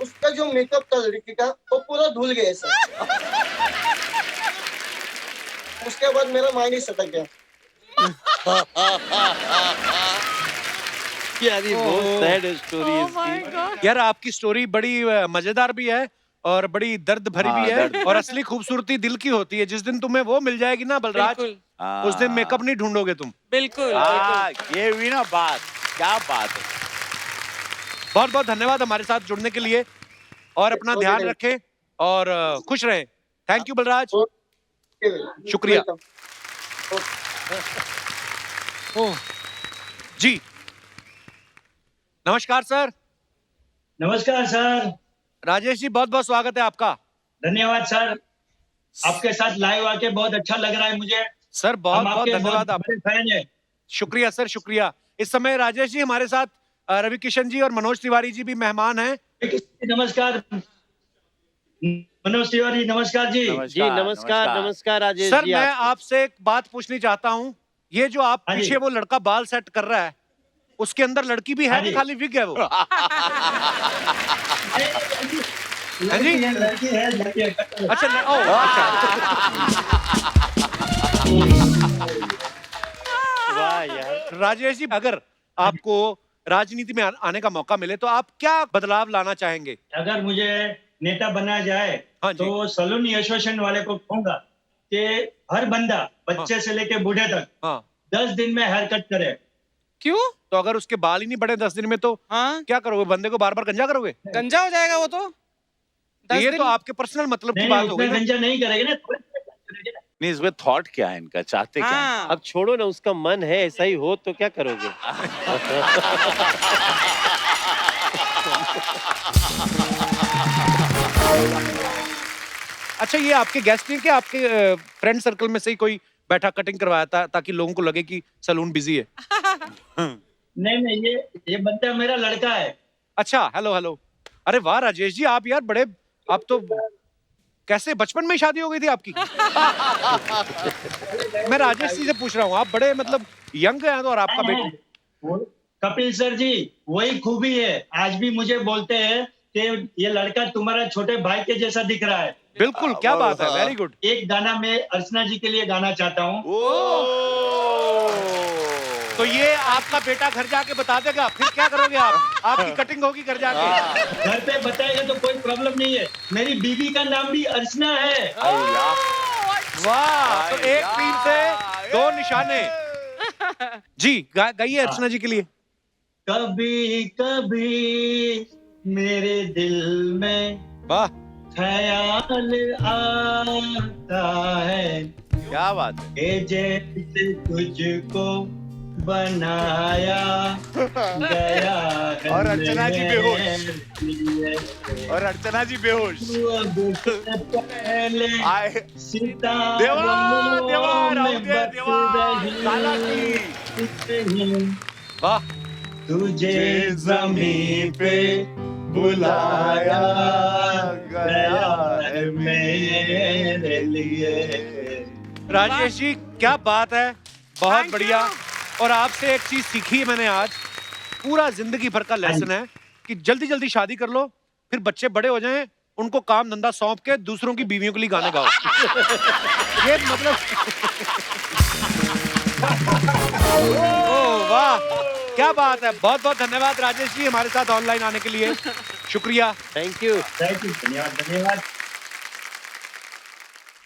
उसका जो मेकअप था लड़की का वो पूरा धुल गया सर। उसके बाद मेरा माइंड ही सटक गया। यार ये बहुत सैड स्टोरी है इसकी। यार आपकी स्टोरी बड़ी मजेदार भी है और बड़ी दर्द भरी भी है और असली खूबसूरती दिल की होती है। जिस दिन तुम्हें वो मिल जाएगी ना बलराज, उस दिन मेकअप नहीं ढूंढोगे तुम। बिल्कुल। ये हुई ना बात, क्या बात है। बहुत बहुत धन्यवाद हमारे साथ जुड़ने के लिए और अपना ध्यान रखें और खुश रहें। थैंक यू बलराज, शुक्रिया। जी नमस्कार सर। नमस्कार सर। राजेश जी बहुत बहुत स्वागत है आपका। धन्यवाद सर, आपके साथ लाइव आके बहुत अच्छा लग रहा है मुझे। सर बहुत बहुत धन्यवाद आप। फैन है। शुक्रिया सर, शुक्रिया। इस समय राजेश जी हमारे साथ रवि किशन जी और मनोज तिवारी जी भी मेहमान हैं। नमस्कार मनोज तिवारी, नमस्कार जी। जी नमस्कार नमस्कार राजेश सर जी। मैं आपसे एक बात पूछनी चाहता हूँ, ये जो आप पीछे वो लड़का बाल सेट कर रहा है उसके अंदर लड़की भी है कि खाली विग है वो? लड़की है, लड़की है। अच्छा अच्छा। वाह यार। राजेश जी अगर आपको राजनीति में आने का मौका मिले तो आप क्या बदलाव लाना चाहेंगे? अगर मुझे नेता बना जाए तो सलून एसोसिएशन वाले को कहूंगा कि हर बंदा बच्चे से लेके बूढ़े तक 10 दिन में हेयर कट करे। क्यों? तो अगर उसके बाल ही नहीं बढ़े 10 दिन में तो क्या करोगे? बंदे को बार बार गंजा करोगे? गंजा हो जाएगा वो तो। ये तो आपके पर्सनल मतलब की बात हो गई। गंजा नहीं करेगा ना। नहीं, इसमें थॉट क्या है इनका, चाहते क्या है? अब छोड़ो ना, उसका मन है ऐसा ही हो तो क्या करोगे? अच्छा ये आपके गेस्ट नहीं, क्या आपके फ्रेंड सर्कल में से ही कोई बैठा कटिंग करवाया था ताकि लोगों को लगे कि सलून बिजी है? नहीं, ये बंदा मेरा लड़का है। अच्छा, हेलो हेलो। अरे वाह राजेश जी, आप यार बड़े, आप तो कैसे बचपन में शादी हो गई थी आपकी? मैं राजेश जी से पूछ रहा हूँ, आप बड़े मतलब यंग हैं और आपका बेटा। कपिल सर जी, वही खूबी है। आज भी मुझे बोलते हैं कि ये लड़का तुम्हारा छोटे भाई के जैसा दिख रहा है। बिल्कुल, क्या बात है, वेरी गुड। एक गाना मैं अर्चना जी के लिए गाना चाहता हूँ। तो ये आपका बेटा घर जाके बता देगा, फिर क्या करोगे आप? आपकी कटिंग होगी घर जाके? घर पे बताएगा तो कोई प्रॉब्लम नहीं है। मेरी बीवी का नाम भी अर्चना है। वाह, तो एक तीर से 2 निशाने। जी गाइए अर्चना जी के लिए। कभी कभी मेरे दिल में वाह ख्याल आता है, क्या बात है। जैसे तुझको बनाया गया है और अर्चना जी बेहोश। बेहोश और अर्चना जी बेहोश। पहले आए देवा देवा राउते देवा लाला की। वाह तुझे जमीन पे बुलाया गया है मेरे लिए। राजेश जी क्या बात है, बहुत बढ़िया। और आपसे एक चीज सीखी है मैंने आज, पूरा जिंदगी भर का लेसन है कि जल्दी जल्दी शादी कर लो, फिर बच्चे बड़े हो जाएं, उनको काम धंधा सौंप के दूसरों की बीवियों के लिए गाने गाओ। ये मतलब ओह वाह क्या बात है। बहुत बहुत धन्यवाद राजेश जी हमारे साथ ऑनलाइन आने के लिए, शुक्रिया। Thank you. धन्यवाद धन्यवाद।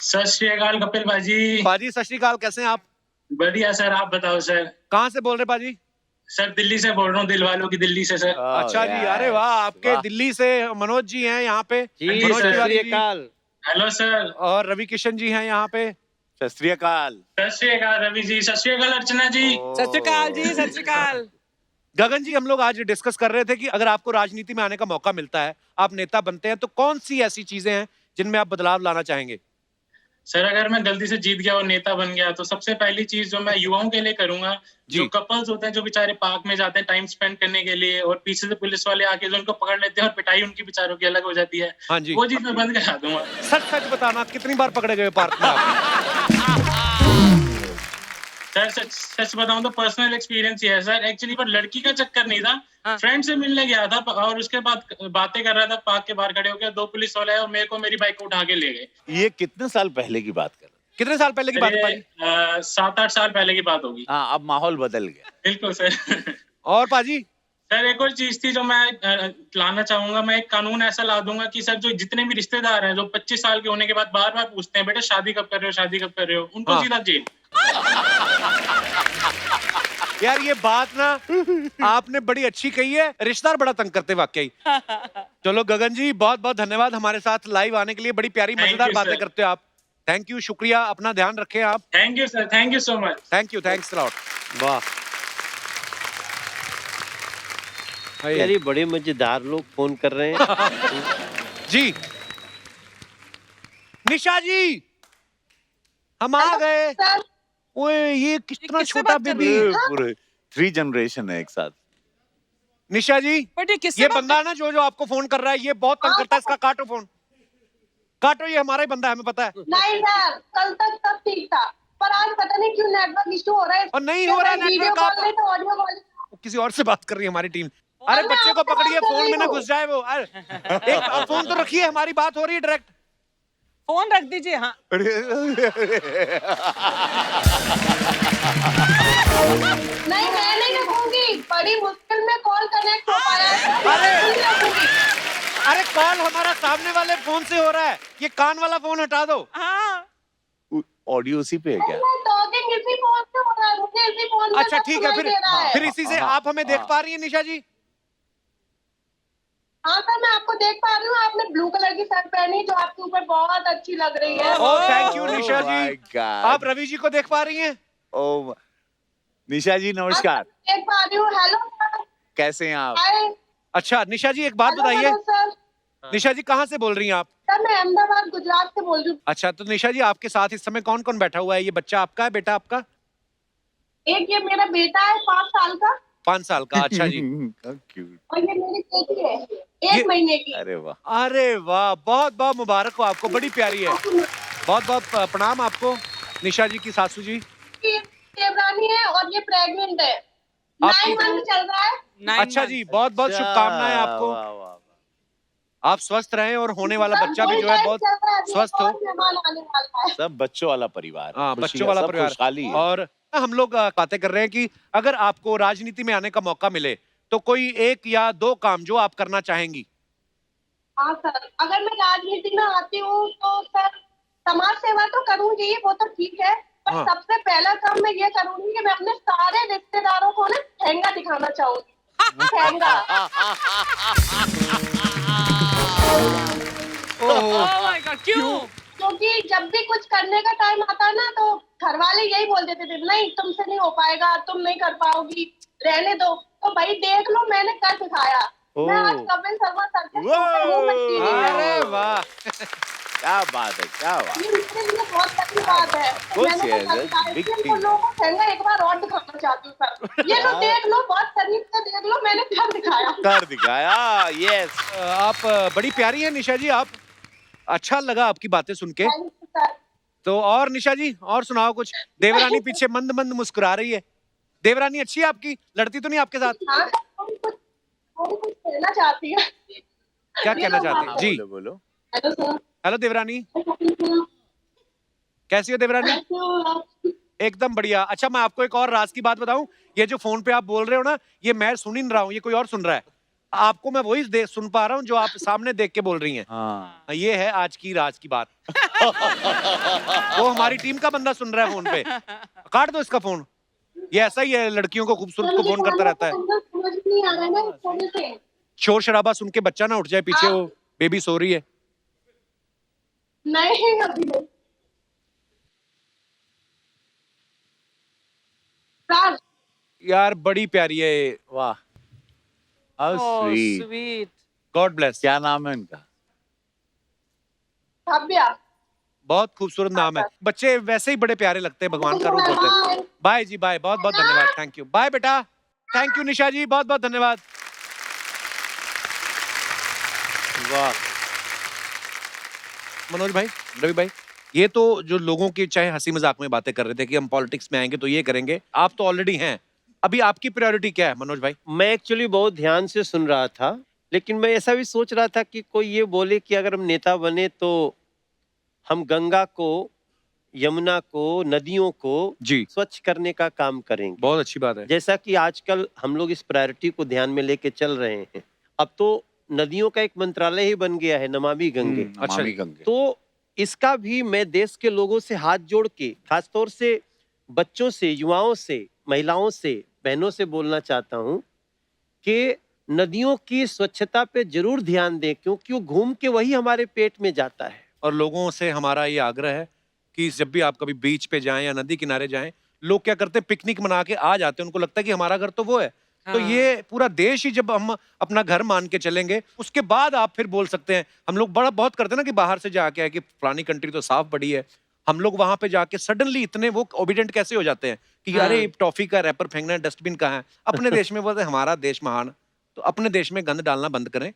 सत श्री अकाल कपिल बाजी। पाजी सत श्री अकाल, कैसे हैं आप? बढ़िया सर, आप बताओ सर। कहाँ से बोल रहे पाजी? सर दिल्ली से बोल रहा हूँ, दिल वालों की दिल्ली से सर। अच्छा जी, अरे वाह, आपके दिल्ली से मनोज जी हैं यहाँ पे। मनोज तिवारी जी। Hello sir. और रवि किशन जी हैं यहाँ पे। सत श्री अकाल। सत श्री अकाल रवि जी, सत श्री अकाल अर्चना जी। सत श्री अकाल जी, सत श्री अकाल। गगन जी, हम लोग आज डिस्कस कर रहे थे कि अगर आपको राजनीति में आने का मौका मिलता है, आप नेता बनते हैं, तो कौन सी ऐसी चीजें हैं जिनमें आप बदलाव लाना चाहेंगे? सर अगर मैं गलती से जीत गया और नेता बन गया तो सबसे पहली चीज जो मैं युवाओं के लिए करूंगा, जो कपल्स होते हैं जो बेचारे पार्क में जाते हैं टाइम स्पेंड करने के लिए और पीछे से पुलिस वाले आके जो उनको पकड़ लेते हैं और पिटाई उनकी बेचारों की अलग हो जाती है, हाँ जी, वो चीज मैं बंद करा दूंगा। सच सच बताना, कितनी बार पकड़े गए पार्क में आप? सर सच बताऊं तो पर्सनल एक्सपीरियंस ही है सर। एक्चुअली पर लड़की का चक्कर नहीं था, फ्रेंड से मिलने गया था और उसके बाद बातें कर रहा था, पार्क के बाहर खड़े होकर दो पुलिस वाले आए और मेरे को मेरी बाइक को उठा के ले गए। ये कितने साल पहले की बात कर रहे हैं? कितने साल पहले की बात है? 7-8 साल पहले की बात होगी। हाँ, अब माहौल बदल गया। बिल्कुल सर। और पाजी? सर एक और चीज थी जो मैं लाना चाहूंगा, मैं एक कानून ऐसा ला दूंगा कि सर जो जितने भी रिश्तेदार हैं जो 25 साल के होने के बाद बार बार पूछते हैं बेटा शादी कब कर रहे हो, शादी कब कर रहे हो, उनको सीधा जेल। यार ये बात ना आपने बड़ी अच्छी कही है, रिश्तेदार बड़ा तंग करते वाकई। चलो गगन जी, बहुत बहुत धन्यवाद हमारे साथ लाइव आने के लिए, बड़ी प्यारी मजेदार बातें करते हो आप। थैंक यू, शुक्रिया, अपना ध्यान रखें आप। Thank you sir, thank you so much. Thank you, thanks lot. वाह यार ये बड़े मजेदार लोग फोन कर रहे हैं। जी निशा जी, हम आ गए। ओए ये कितना छोटा बेबी, पूरे 3 जनरेशन है एक साथ। निशा जी, ये बंदा ना जो आपको फोन कर रहा है, ये बहुत तंग करता है, इसका काटो फोन, काटो, ये हमारा ही बंदा है, हमें पता है। नहीं यार, कल तक सब ठीक था, पर आज पता नहीं क्यों नेटवर्क इशू हो रहा है। और नहीं हो रहा है नेटवर्क, आप किसी और से बात कर रही है हमारी टीम। अरे बच्चे को पकड़िए, फोन में ना घुस जाए वो। एक फोन तो रखिए, हमारी बात हो रही है डायरेक्ट। फोन रख दीजिए। हाँ नहीं, मैं नहीं रखूंगी, बड़ी मुश्किल में कॉल कनेक्ट हो पाया है। अरे कॉल हमारा सामने वाले फोन से हो रहा है, ये कान वाला फोन हटा दो। ऑडियो उसी पे है क्या? टॉकिंग इसी फोन से हो रहा है, मुझे इसी फोन में अच्छा ठीक है, फिर इसी से आप हमें देख पा रही हैं निशा जी? हाँ सर, मैं आपको देख पा रही हूँ, आपने ब्लू कलर की शर्ट पहनी जो आपके ऊपर बहुत अच्छी लग रही है। ओह थैंक यू निशा जी। आप रवि जी को देख पा रही हैं? ओह निशा जी नमस्कार। देख पा रही हूँ। हेलो, कैसे हैं आप? अच्छा निशा जी एक बात बताइए, निशा जी कहाँ से बोल रही हैं आप? सर मैं अहमदाबाद गुजरात से बोल रही हूँ। अच्छा तो निशा जी आपके साथ इस समय कौन कौन बैठा हुआ है? ये बच्चा आपका है, बेटा आपका? एक ये मेरा बेटा है 5 साल का। 5 साल का, अच्छा जी। और ये मेरी बेटी है 1 महीने की। अरे वाह, अरे वाह, बहुत बहुत मुबारक हो आपको, बड़ी प्यारी है। बहुत बहुत प्रणाम आपको निशा जी की सासू जी। देवरानी है और ये प्रेग्नेंट है, 9 मंथ चल रहा है। अच्छा जी, बहुत बहुत शुभकामनाएं आपको। आप स्वस्थ रहें और होने वाला बच्चा भी जो है बहुत स्वस्थ हो। सब बच्चों वाला परिवार। हाँ बच्चों वाला परिवार। और हम लोग बातें कर रहे हैं कि अगर आपको राजनीति में आने का मौका मिले तो कोई 1 या 2 काम जो आप करना चाहेंगी? हाँ सर, अगर मैं राजनीति में आती हूँ तो सर समाज सेवा तो करूंगी, वो तो ठीक है, पर हाँ। सबसे पहला काम मैं ये करूंगी कि मैं अपने सारे रिश्तेदारों को ना ठेंगा दिखाना चाहूंगी। ठेंगा। ओह माय गॉड, क्यों? क्योंकि जब भी कुछ करने का टाइम आता है ना तो घर वाले यही बोल देते थे, नहीं तुमसे नहीं हो पाएगा, तुम नहीं कर पाओगी, रहने दो। तो भाई देख लो, मैंने कर दिखाया। मैं आज कपिल शर्मा सर के शो पे हूं, मैं टीवी में हूं। अरे वाह, क्या बात है, क्या बात ये मेरे लिए बहुत बड़ी बात है। मैंने तो कर दिखाया, इसलिए उन लोगों को कहना एक बार और दिखाना चाहती हूँ सर। ये लो देख लो, बहुत करीब से देख लो, मैंने कर दिखाया। कर दिखाया, यस। आप बड़ी प्यारी हैं निशा जी, आप, अच्छा लगा आपकी बातें सुन के। तो और निशा जी, और सुनाओ कुछ। देवरानी पीछे मंद मंद मुस्कुरा रही है। देवरानी अच्छी है आपकी, लड़ती तो नहीं आपके साथ? हाँ, कुछ कहना चाहती है। क्या कहना चाहती है जी? बोलो। Hello sir. हेलो देवरानी, कैसी हो देवरानी? एकदम बढ़िया। अच्छा, मैं आपको एक और राज की बात बताऊं, ये जो फोन पे आप बोल रहे हो ना, ये मैं सुन ही नहीं रहा हूँ, ये कोई और सुन रहा है। आपको मैं वही सुन पा रहा हूँ जो आप सामने देख के बोल रही हैं। हाँ। ये है आज की राज की बात। वो हमारी टीम का बंदा सुन रहा है फोन पे। काट दो इसका फोन। ये ऐसा ही है, लड़कियों को खूबसूरत को फोन करता रहता है। शोर शराबा सुन के बच्चा ना उठ जाए पीछे, वो बेबी सो रही है। नहीं अभी नहीं। यार बड़ी प्यारी है। वाह, how sweet, sweet. God bless. क्या नाम है इनका? भव्या। बहुत खूबसूरत नाम है। बच्चे वैसे ही बड़े प्यारे लगते हैं, भगवान का रूप होते हैं। बाय जी, बाय, बहुत बहुत धन्यवाद, थैंक यू। बाय बेटा, थैंक यू निशा जी, बहुत बहुत धन्यवाद। वाह मनोज भाई, रवि भाई, ये तो जो लोगों की चाहे हंसी मजाक में बातें कर रहे थे कि हम पॉलिटिक्स में आएंगे तो ये करेंगे, आप तो ऑलरेडी हैं। अभी आपकी प्रायोरिटी क्या है मनोज भाई? मैं एक्चुअली बहुत ध्यान से सुन रहा था, लेकिन मैं ऐसा भी सोच रहा था कि कोई ये बोले कि अगर हम नेता बने तो हम गंगा को, यमुना को, नदियों को जी स्वच्छ करने का काम करेंगे। बहुत अच्छी बात है। जैसा कि आजकल हम लोग इस प्रायोरिटी को ध्यान में लेके चल रहे हैं। अब तो नदियों का एक मंत्रालय ही बन गया है, नमामि गंगे। अच्छा नमामि गंगे। तो इसका भी मैं देश के लोगों से हाथ जोड़ के, खासतौर से बच्चों से, युवाओं से, महिलाओं से, बहनों से बोलना चाहता हूं कि नदियों की स्वच्छता पे जरूर ध्यान दें, क्योंकि वो घूम के वही हमारे पेट में जाता है। और लोगों से हमारा ये आग्रह है कि जब भी आप कभी बीच पे जाएं या नदी किनारे जाएं, लोग क्या करते हैं, पिकनिक मना के आ जाते हैं, उनको लगता है कि हमारा घर तो वो है। तो ये पूरा देश ही जब हम अपना घर मान के चलेंगे, उसके बाद आप फिर बोल सकते हैं। हम लोग बड़ा बहुत करते हैं ना कि बाहर से जाके है कि फलानी कंट्री तो साफ पड़ी है, हम लोग वहां पे जाके सडनली इतने वो ओबिडेंट कैसे हो जाते हैं कि अरे टॉफी का रैपर फेंकना है, डस्टबिन कहाँ है। अपने देश में बोलते हमारा देश महान, तो अपने देश में गंद डालना बंद करें।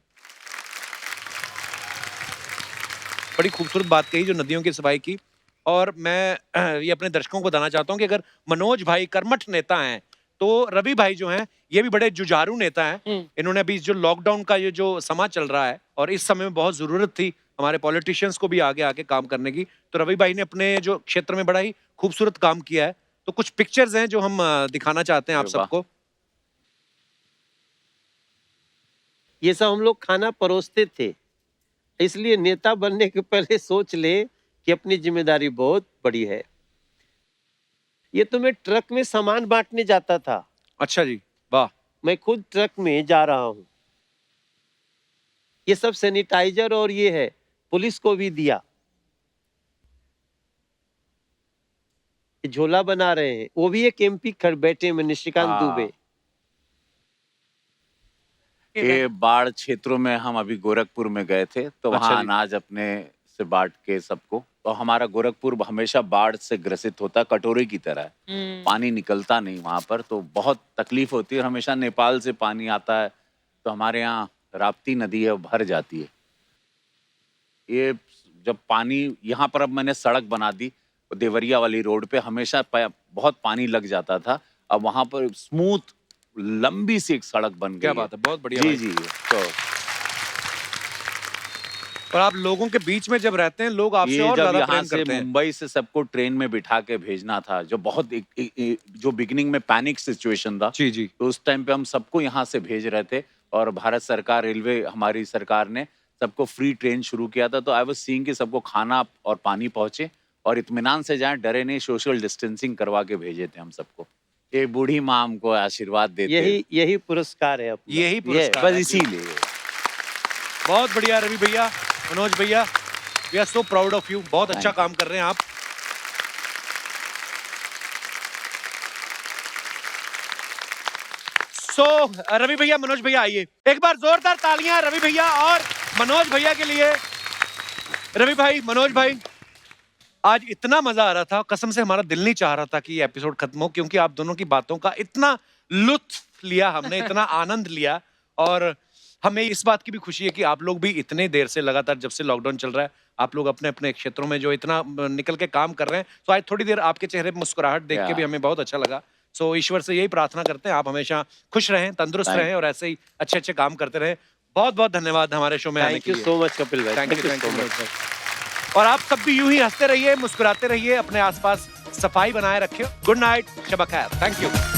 बड़ी खूबसूरत बात कही जो नदियों की सफाई की। और मैं ये अपने दर्शकों को बताना चाहता हूँ कि अगर मनोज भाई कर्मठ नेता हैं तो रवि भाई जो हैं ये भी बड़े जुझारू नेता हैं। इन्होंने अभी जो लॉकडाउन का ये जो समा चल रहा है और इस समय में बहुत जरूरत थी हमारे पॉलिटिशियंस को भी आगे आके काम करने की, तो रवि भाई ने अपने जो क्षेत्र में बड़ा ही खूबसूरत काम किया है। तो कुछ पिक्चर्स हैं जो हम दिखाना चाहते हैं आप सबको। ये सब हम लोग खाना परोसते थे, इसलिए नेता बनने के पहले सोच ले कि अपनी जिम्मेदारी बहुत बड़ी है। ये तो मैं ट्रक में सामान बांटने जाता था। अच्छा जी, वाह। मैं खुद ट्रक में जा रहा हूँ। ये सब सैनिटाइजर और ये है, पुलिस को भी दिया। ये झोला बना रहे हैं, वो भी एक एमपी बैठे में, निशिकांत दुबे। ये बाढ़ क्षेत्रों में हम अभी गोरखपुर में गए थे, तो अच्छा वहाँ जी। अनाज अपने से बांट के सबको। तो हमारा गोरखपुर हमेशा बाढ़ से ग्रसित होता है, कटोरे की तरह है। पानी निकलता नहीं वहाँ पर, तो बहुत तकलीफ होती है। हमेशा नेपाल से पानी आता है, तो हमारे यहाँ राप्ती नदी है, वो भर जाती है। ये जब पानी यहाँ पर, अब मैंने सड़क बना दी देवरिया वाली रोड पे, हमेशा बहुत पानी लग जाता था। अब वहाँ पर स्मूथ लंबी सी एक सड़क बन गई। क्या बात है, बहुत बढ़िया जी भाई। जी। तो और आप लोगों के बीच में जब रहते हैं, लोग आपसे ये और जब ज्यादा यहाँ प्रेम से करते हैं। मुंबई से सबको ट्रेन में बिठा के भेजना था, जो बहुत जो बिगिनिंग में पैनिक सिचुएशन था, जी जी, तो उस टाइम पे हम सबको यहाँ से भेज रहे थे। और भारत सरकार, रेलवे हमारी सरकार ने सबको फ्री ट्रेन शुरू किया था। तो आई वाज सीइंग कि सबको खाना और पानी पहुंचे और इत्मीनान से जाएं, डरे नहीं। सोशल डिस्टेंसिंग करवा के भेजे थे हम सबको। ये बूढ़ी माँ हमको आशीर्वाद देते, यही पुरस्कार है अपना। यही पुरस्कार बस है। इसीलिए। बहुत बढ़िया रवि भैया, मनोज भैया, we are so proud of you. बहुत अच्छा काम कर रहे हैं आप। सो रवि भैया, मनोज भैया आइए, एक बार जोरदार तालियां रवि भैया और मनोज भैया के लिए। रवि भाई, मनोज भाई, आज इतना मजा आ रहा था, कसम से हमारा दिल नहीं चाह रहा था कि ये एपिसोड खत्म हो, क्योंकि आप दोनों की बातों का इतना लुत्फ लिया हमने, इतना आनंद लिया। और हमें इस बात की भी खुशी है कि आप लोग भी इतने देर से लगातार, जब से लॉकडाउन चल रहा है, आप लोग अपने अपने क्षेत्रों में जो इतना निकल के काम कर रहे हैं, तो आज थोड़ी देर आपके चेहरे पे मुस्कुराहट देख के भी हमें बहुत अच्छा लगा। सो ईश्वर से यही प्रार्थना करते हैं आप हमेशा खुश रहें, तंदुरुस्त रहें और ऐसे ही अच्छे अच्छे काम करते रहें। बहुत बहुत धन्यवाद हमारे शो में आने के लिए। Thank you so much Kapil भाई, थैंक यू सो मच। और आप सब भी यूं ही हंसते रहिए, मुस्कुराते रहिए, अपने आसपास सफाई बनाए रखिए। गुड नाइट, शब खैर, थैंक यू।